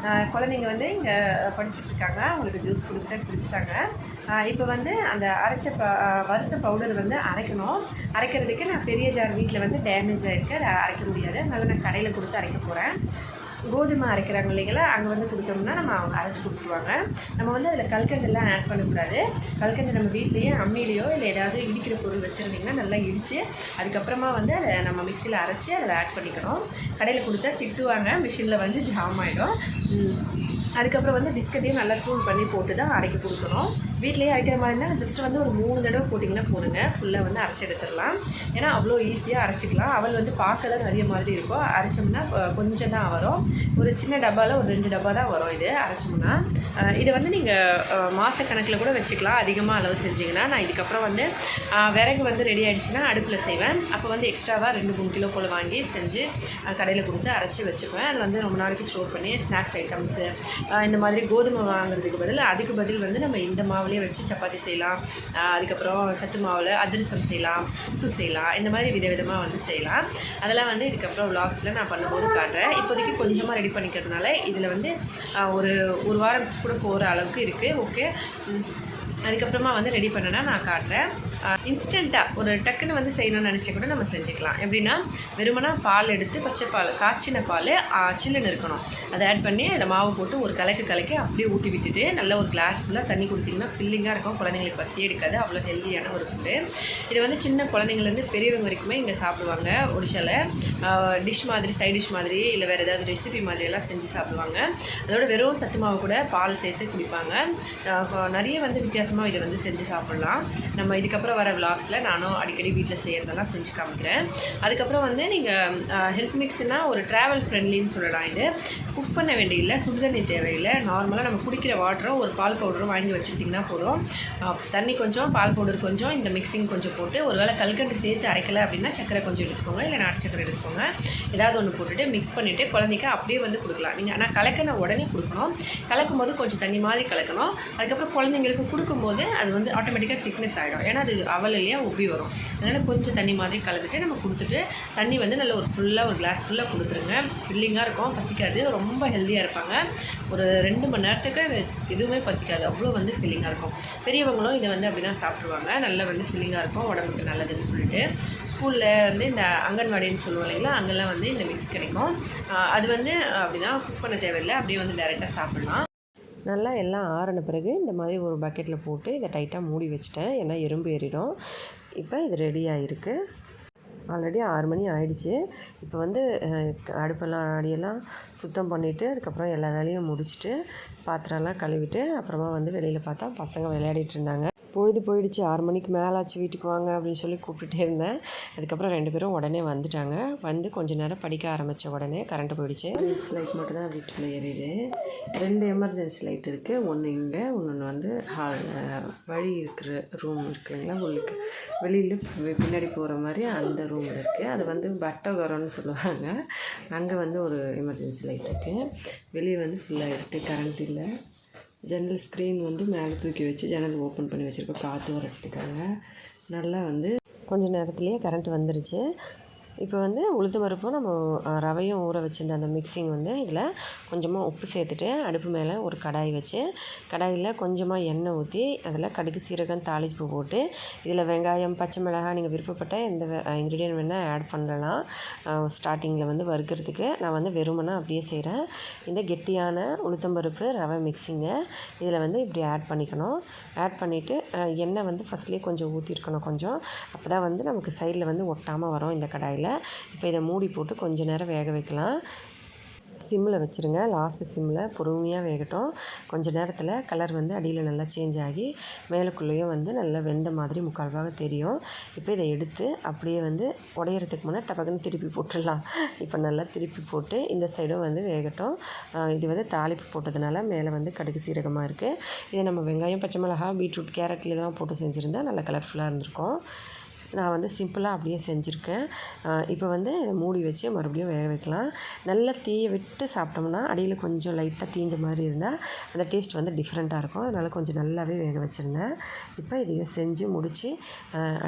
குழந்தைங்க வந்து இங்கே படிச்சுட்ருக்காங்க. அவங்களுக்கு ஜூஸ் கொடுத்துட்டு குடிச்சிட்டாங்க. இப்போ வந்து அந்த வறுத்த பவுடர் வந்து அரைக்கிறதுக்கு நான் பெரிய ஜார் வீட்டில் வந்து டேமேஜ் ஆகிருக்கு, அதை அரைக்க முடியாது. அதனால் நான் கடையில் கொடுத்து அரைக்க போகிறேன். கோதுமை அரைக்கிறாங்க இல்லைங்களா, அங்கே வந்து கொடுத்தோம்னா அவங்க அரைச்சி கொடுத்துருவாங்க. நம்ம வந்து அதில் கல்கண்டெல்லாம் ஆட் பண்ணக்கூடாது. கல்கண்டு நம்ம வீட்லேயே அம்மிலேயோ இல்லை ஏதாவது இடிக்கிற பொருள் வச்சுருந்திங்கன்னா நல்லா இடித்து அதுக்கப்புறமா வந்து அதை நம்ம மிக்சியில் அரைச்சி அதில் ஆட் பண்ணிக்கணும். கடையில் கொடுத்தா திட்டுவாங்க, மிஷினில் வந்து ஜாம் ஆகிடும். அதுக்கப்புறம் வந்து பிஸ்கட்டையும் நல்லா தூள் பண்ணி போட்டு தான் அரைக்க கொடுக்கணும். வீட்லேயே அரைக்கிற மாதிரி இருந்தால் ஜஸ்ட் வந்து ஒரு 3 தடவை போட்டிங்கன்னா போதுங்க, ஃபுல்லாக வந்து அரைச்சி எடுத்துடலாம். ஏன்னா அவ்வளோ ஈஸியாக அரைச்சிக்கலாம். அவள் வந்து பார்க்க தான் நிறைய மாதிரி இருக்கும். அரைச்சோம்னா கொஞ்சம் தான் வரும். ஒரு சின்ன டப்பாவில் ஒரு 2 டப்பா தான் வரும் இது அரைச்சோம்னா. இதை வந்து நீங்கள் மாதக்கணக்கில் கூட வச்சுக்கலாம், அதிகமாக அளவு செஞ்சிங்கன்னா. நான் இதுக்கப்புறம் வந்து விறகு வந்து ரெடி ஆகிடுச்சின்னா அடுப்பில் செய்வேன். அப்போ வந்து எக்ஸ்ட்ராவாக 2-3 கிலோ போல் வாங்கி செஞ்சு கடையில் கொடுத்து அரைச்சி வச்சுக்குவேன். அது வந்து ரொம்ப நாளைக்கு ஸ்டோர் பண்ணி ஸ்நாக்ஸ் ஐட்டம்ஸு இந்த மாதிரி கோதுமை வாங்குறதுக்கு அதுக்கு பதில் வந்து நம்ம இந்த மாவுலேயே வச்சு சப்பாத்தி செய்யலாம். அதுக்கப்புறம் சத்து மாவில் அதிரசம் செய்யலாம், புட்டு செய்யலாம். இந்த மாதிரி விதவிதமாக வந்து செய்யலாம். அதெல்லாம் வந்து இதுக்கப்புறம் விலாக்ஸில் நான் பண்ணும்போது காட்டுறேன். இப்போதைக்கு கொஞ்சமாக ரெடி பண்ணிக்கிறதுனால இதில் வந்து ஒரு வாரம் கூட போகிற அளவுக்கு இருக்குது. ஓகே, அதுக்கப்புறமா வந்து ரெடி பண்ணனா நான் காட்டுறேன். இன்ஸ்டண்ட்டாக ஒரு டக்குன்னு வந்து செய்யணும்னு நினச்சா கூட நம்ம செஞ்சுக்கலாம். எப்படின்னா, வெறுமனா பால் எடுத்து பச்சை பால், காய்ச்சின பால் சில்லுன்னு இருக்கணும், அதை ஆட் பண்ணி அதில் மாவு போட்டு ஒரு கலக்கி அப்படியே ஊட்டி விட்டுட்டு நல்லா ஒரு கிளாஸ் ஃபுல்லாக தண்ணி கொடுத்திங்கன்னா ஃபில்லிங்காக இருக்கும். குழந்தைங்களுக்கு பசி எடுக்காது, அவ்வளோ ஹெல்த்தியான ஒரு ஃபுட்டு. இது வந்து சின்ன குழந்தைங்கலேருந்து பெரியவங்க வரைக்குமே இங்கே சாப்பிடுவாங்க. ஒடிஷாவில் டிஷ் மாதிரி, சைட் டிஷ் மாதிரி, இல்லை வேறு ஏதாவது ரெசிபி மாதிரியெல்லாம் செஞ்சு சாப்பிடுவாங்க. அதோட வெறும் சத்து மாவு கூட பால் சேர்த்து குடிப்பாங்க. நிறைய வந்து வித்தியாசமாக இதை வந்து செஞ்சு சாப்பிட்லாம். நம்ம இதுக்கப்புறம் வர விலாக்ஸில் நானும் அடிக்கடி வீட்டில் செய்கிறதெல்லாம் செஞ்சு காமிக்கிறேன். அதுக்கப்புறம் வந்து நீங்கள் ஹெல்த் மிக்ஸ்னால் ஒரு ட்ராவல் ஃப்ரெண்ட்லின்னு சொல்லலாம். இது குக் பண்ண வேண்டியதில்லை, சுடுதண்ணி தேவையில்லை. நார்மலாக நம்ம குடிக்கிற வாட்டரும் ஒரு பால் பவுடரும் வாங்கி வச்சுக்கிட்டிங்கன்னா போதும். தண்ணி கொஞ்சம், பால் பவுடர் கொஞ்சம், இந்த மிக்சிங் கொஞ்சம் போட்டு, ஒரு வேளை கல்கண்டு சேர்த்து அரைக்கலை அப்படின்னா சக்கரை கொஞ்சம் எடுத்துக்கோங்க, இல்லை நாட்டு சக்கரை எடுத்துக்கோங்க. ஏதாவது ஒன்று போட்டுட்டு மிக்ஸ் பண்ணிவிட்டு குழந்தைக்கு அப்படியே வந்து கொடுக்கலாம். நீங்கள் ஆனால் கலக்கின உடனே கொடுக்கணும். கலக்கும் போது கொஞ்சம் தண்ணி மாதிரி கலக்கணும். அதுக்கப்புறம் குழந்தைங்களுக்கு கொடுக்கும்போது அது வந்து ஆட்டோமேட்டிக்காக திக்னஸ் ஆகிடும். ஏன்னா அது அவல் இல்லையா, உப்பி வரும். அதனால் கொஞ்சம் தண்ணி மாதிரி கலந்துட்டு நம்ம கொடுத்துட்டு, தண்ணி வந்து நல்ல ஒரு கிளாஸ் ஃபுல்லாக கொடுத்துருங்க. ஃபில்லிங்காக இருக்கும், பசிக்காது, ரொம்ப ஹெல்த்தியாக இருப்பாங்க. ஒரு 2 மணி நேரத்துக்கு எதுவுமே பசிக்காது, அவ்வளோ வந்து ஃபில்லிங்காக இருக்கும். பெரியவங்களும் இதை வந்து அப்படி தான் சாப்பிடுவாங்க. நல்லா வந்து ஃபில்லிங்காக இருக்கும், உடம்புக்கு நல்லதுன்னு சொல்லிட்டு. ஸ்கூலில் வந்து இந்த அங்கன்வாடின்னு சொல்லுவோம் இல்லைங்களா, அங்கெல்லாம் வந்து இந்த மிக்ஸ் கிடைக்கும். அது வந்து அப்படி தான் குக் பண்ண தேவையில்லை, அப்படியே வந்து டைரெக்டாக சாப்பிட்லாம். நல்லா எல்லாம் ஆறின பிறகு இந்த மாதிரி ஒரு பக்கெட்டில் போட்டு இதை டைட்டாக மூடி வச்சுட்டேன், ஏன்னா எறும்பு ஏறிடும். இப்போ இது ரெடியாக இருக்குது. ஆல்ரெடி 6 மணி ஆகிடுச்சு. இப்போ வந்து அடுப்பெல்லாம் அடியெல்லாம் சுத்தம் பண்ணிவிட்டு, அதுக்கப்புறம் எல்லா வேலையும் முடிச்சுட்டு, பாத்திரம்லாம் கழுவிட்டு, அப்புறமா வந்து வெளியில் பார்த்தா பசங்க விளையாடிட்டு இருந்தாங்க. பொழுது போயிடுச்சு, 6 மணிக்கு மேலே ஆச்சு, வீட்டுக்கு வாங்க அப்படின்னு சொல்லி கூப்பிட்டுட்டே இருந்தேன். அதுக்கப்புறம் 2 பேரும் உடனே வந்துட்டாங்க. வந்து கொஞ்சம் நேரம் படிக்க ஆரம்பித்த உடனே கரண்ட்டு போயிடுச்சு. லைட் மட்டும் தான் வீட்டுக்குள்ளே எரியுது. 2 எமர்ஜென்சி லைட் இருக்குது. ஒன்று இங்கே, இன்னொன்று வந்து வழி இருக்கிற ரூம் இருக்குங்களா, உள்ளுக்கு வெளியில் பின்னாடி போகிற மாதிரி அந்த ரூம் இருக்குது. அது வந்து பட்டகரம்னு சொல்லுவாங்க. அங்கே வந்து ஒரு எமர்ஜென்சி லைட் இருக்குது. வெளியே வந்து ஃபுல்லாக இருக்குது, கரண்ட் இல்லை. ஜன்னல் ஸ்க்ரீன் வந்து மேலே தூக்கி வச்சு ஜன்னல் ஓப்பன் பண்ணி வச்சுருக்கோம், காற்று வரத்துக்காக. நல்லா வந்து கொஞ்சம் நேரத்துலேயே கரண்ட் வந்துருச்சு. இப்போ வந்து உளுத்தம் பருப்பும் நம்ம ரவையும் ஊற வச்சுருந்த அந்த மிக்சிங் வந்து இதில் கொஞ்சமாக உப்பு சேர்த்துட்டு அடுப்பு மேலே ஒரு கடாய் வச்சு கடாயில் கொஞ்சமாக எண்ணெய் ஊற்றி அதில் கடுகு சீரகம் தாளிப்பு போட்டு இதில் வெங்காயம் பச்சை மிளகாய் நீங்கள் விருப்பப்பட்ட எந்த இன்க்ரீடியன்ட் வேணால் ஆட் பண்ணலாம். ஸ்டார்டிங்கில் வந்து வறுக்கிறதுக்கு நான் வந்து வெறுமனா அப்படியே செய்கிறேன். இந்த கெட்டியான உளுத்தம் பருப்பு ரவை மிக்சிங்கை இதில் வந்து இப்படி ஆட் பண்ணிக்கணும். ஆட் பண்ணிவிட்டு எண்ணெய் வந்து ஃபஸ்ட்லேயே கொஞ்சம் ஊற்றிருக்கணும். கொஞ்சம் அப்போ தான் வந்து நமக்கு சைடில் வந்து ஒட்டாமல் வரும் இந்த கடாயில். இப்போ இதை மூடி போட்டு கொஞ்ச நேரம் வேக வைக்கலாம். சிம்மில் வச்சுருங்க. லாஸ்ட்டு சிம்மில் பொறுமையாக வேகட்டும். கொஞ்சம் நேரத்தில் கலர் வந்து அடியில் நல்லா சேஞ்ச் ஆகி மேலுக்குள்ளேயும் வந்து நல்லா வெந்த மாதிரி முக்கால் பாகம் தெரியும். இப்போ இதை எடுத்து அப்படியே வந்து உடையிறதுக்கு முன்னே டபக்குன்னு திருப்பி போட்டுடலாம். இப்போ நல்லா திருப்பி போட்டு இந்த சைடும் வந்து வேகட்டும். இது வந்து தாளிப்பு போட்டதுனால மேலே வந்து கடுகு சீரகமாக இருக்குது. இதை நம்ம வெங்காயம் பச்சை மிளகாய் பீட்ரூட் கேரட் இதெல்லாம் போட்டு செஞ்சுருந்தா நல்லா கலர்ஃபுல்லாக இருந்திருக்கும். நான் வந்து சிம்பிளாக அப்படியே செஞ்சுருக்கேன். இப்போ வந்து இதை மூடி வச்சு மறுபடியும் வேக வைக்கலாம். நல்லா தீயை விட்டு சாப்பிட்டோம்னா அடியில் கொஞ்சம் லைட்டாக தீஞ்ச மாதிரி இருந்தால் அந்த டேஸ்ட் வந்து டிஃப்ரெண்ட்டாக இருக்கும். அதனால் கொஞ்சம் நல்லாவே வேக வச்சுருந்தேன். இப்போ இதையும் செஞ்சு முடித்து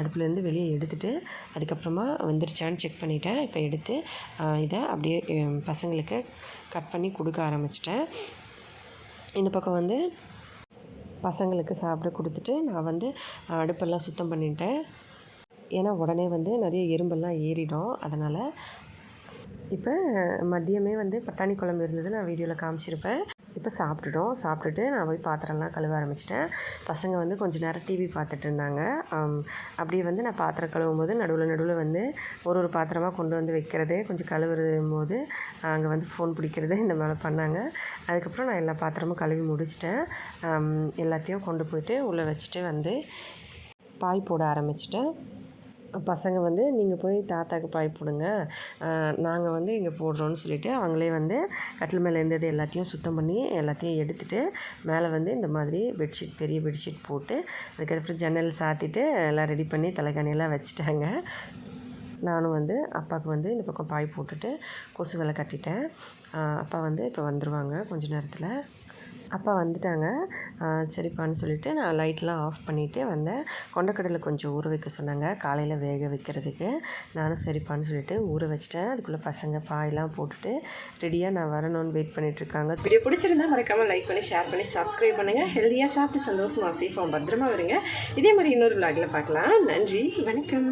அடுப்புலேருந்து வெளியே எடுத்துகிட்டு அதுக்கப்புறமா வெந்துருச்சான்னு செக் பண்ணிவிட்டேன். இப்போ எடுத்து இதை அப்படியே பசங்களுக்கு கட் பண்ணி கொடுக்க ஆரம்பிச்சிட்டேன். இந்த பக்கம் வந்து பசங்களுக்கு சாப்பிட கொடுத்துட்டு நான் வந்து அடுப்பெல்லாம் சுத்தம் பண்ணிட்டேன். ஏன்னா உடனே வந்து நிறைய எறும்பெல்லாம் ஏறிடும். அதனால் இப்போ மதியமே வந்து பட்டாணி குழம்பு இருந்தது, நான் வீடியோவில் காமிச்சிருப்பேன். இப்போ சாப்பிட்டுட்டோம். சாப்பிட்டுட்டு நான் போய் பாத்திரம்லாம் கழுவ ஆரம்பிச்சிட்டேன். பசங்க வந்து கொஞ்சம் நேரம் டிவி பார்த்துட்டு இருந்தாங்க. அப்படியே வந்து நான் பாத்திரம் கழுவும் போது நடுவில் வந்து ஒரு பாத்திரமாக கொண்டு வந்து வைக்கிறது, கொஞ்சம் கழுவுறும் போது அங்கே வந்து ஃபோன் பிடிக்கிறது இந்த மாதிரி பண்ணாங்க. அதுக்கப்புறம் நான் எல்லா பாத்திரமும் கழுவி முடிச்சிட்டேன். எல்லாத்தையும் கொண்டு போயிட்டு உள்ளே வச்சுட்டு வந்து பாய் போட ஆரம்பிச்சிட்டேன். பசங்க வந்து நீங்கள் போய் தாத்தாவுக்கு பாய் போடுங்க, நாங்கள் வந்து இங்கே போடுறோன்னு சொல்லிவிட்டு அவங்களே வந்து கட்டில் மேலே இருந்தது எல்லாத்தையும் சுத்தம் பண்ணி எல்லாத்தையும் எடுத்துகிட்டு மேலே வந்து இந்த மாதிரி பெட்ஷீட் பெரிய பெட்ஷீட் போட்டு அதுக்கப்புறம் ஜன்னல் சாத்திட்டு எல்லாம் ரெடி பண்ணி தலைகாணியெல்லாம் வச்சுட்டாங்க. நானும் வந்து அப்பாவுக்கு வந்து இந்த பக்கம் பாய் போட்டுட்டு கொசு வலை கட்டிட்டேன். அப்பா வந்து இப்போ வந்துடுவாங்க கொஞ்ச நேரத்தில். அப்பா வந்துட்டாங்க. சரிப்பான்னு சொல்லிவிட்டு நான் லைட்லாம் ஆஃப் பண்ணிவிட்டு வந்தேன். கொண்டக்கடலை கொஞ்சம் ஊற வைக்க சொன்னாங்க காலையில் வேக வைக்கிறதுக்கு. நானும் சரிப்பான்னு சொல்லிவிட்டு ஊற வச்சிட்டேன். அதுக்குள்ளே பசங்க பாயெல்லாம் போட்டுட்டு ரெடியாக நான் வரணும்னு வெயிட் பண்ணிகிட்ருக்காங்க. வீடியோ பிடிச்சிருந்தா மறக்காமல் லைக் பண்ணி ஷேர் பண்ணி சப்ஸ்கிரைப் பண்ணுங்கள். ஹெல்த்தியாக சாப்பிட்டு சந்தோஷமாக சேஃபாக பத்திரமா வருங்க. இதே மாதிரி இன்னொரு விலாகில் பார்க்கலாம். நன்றி, வணக்கம்.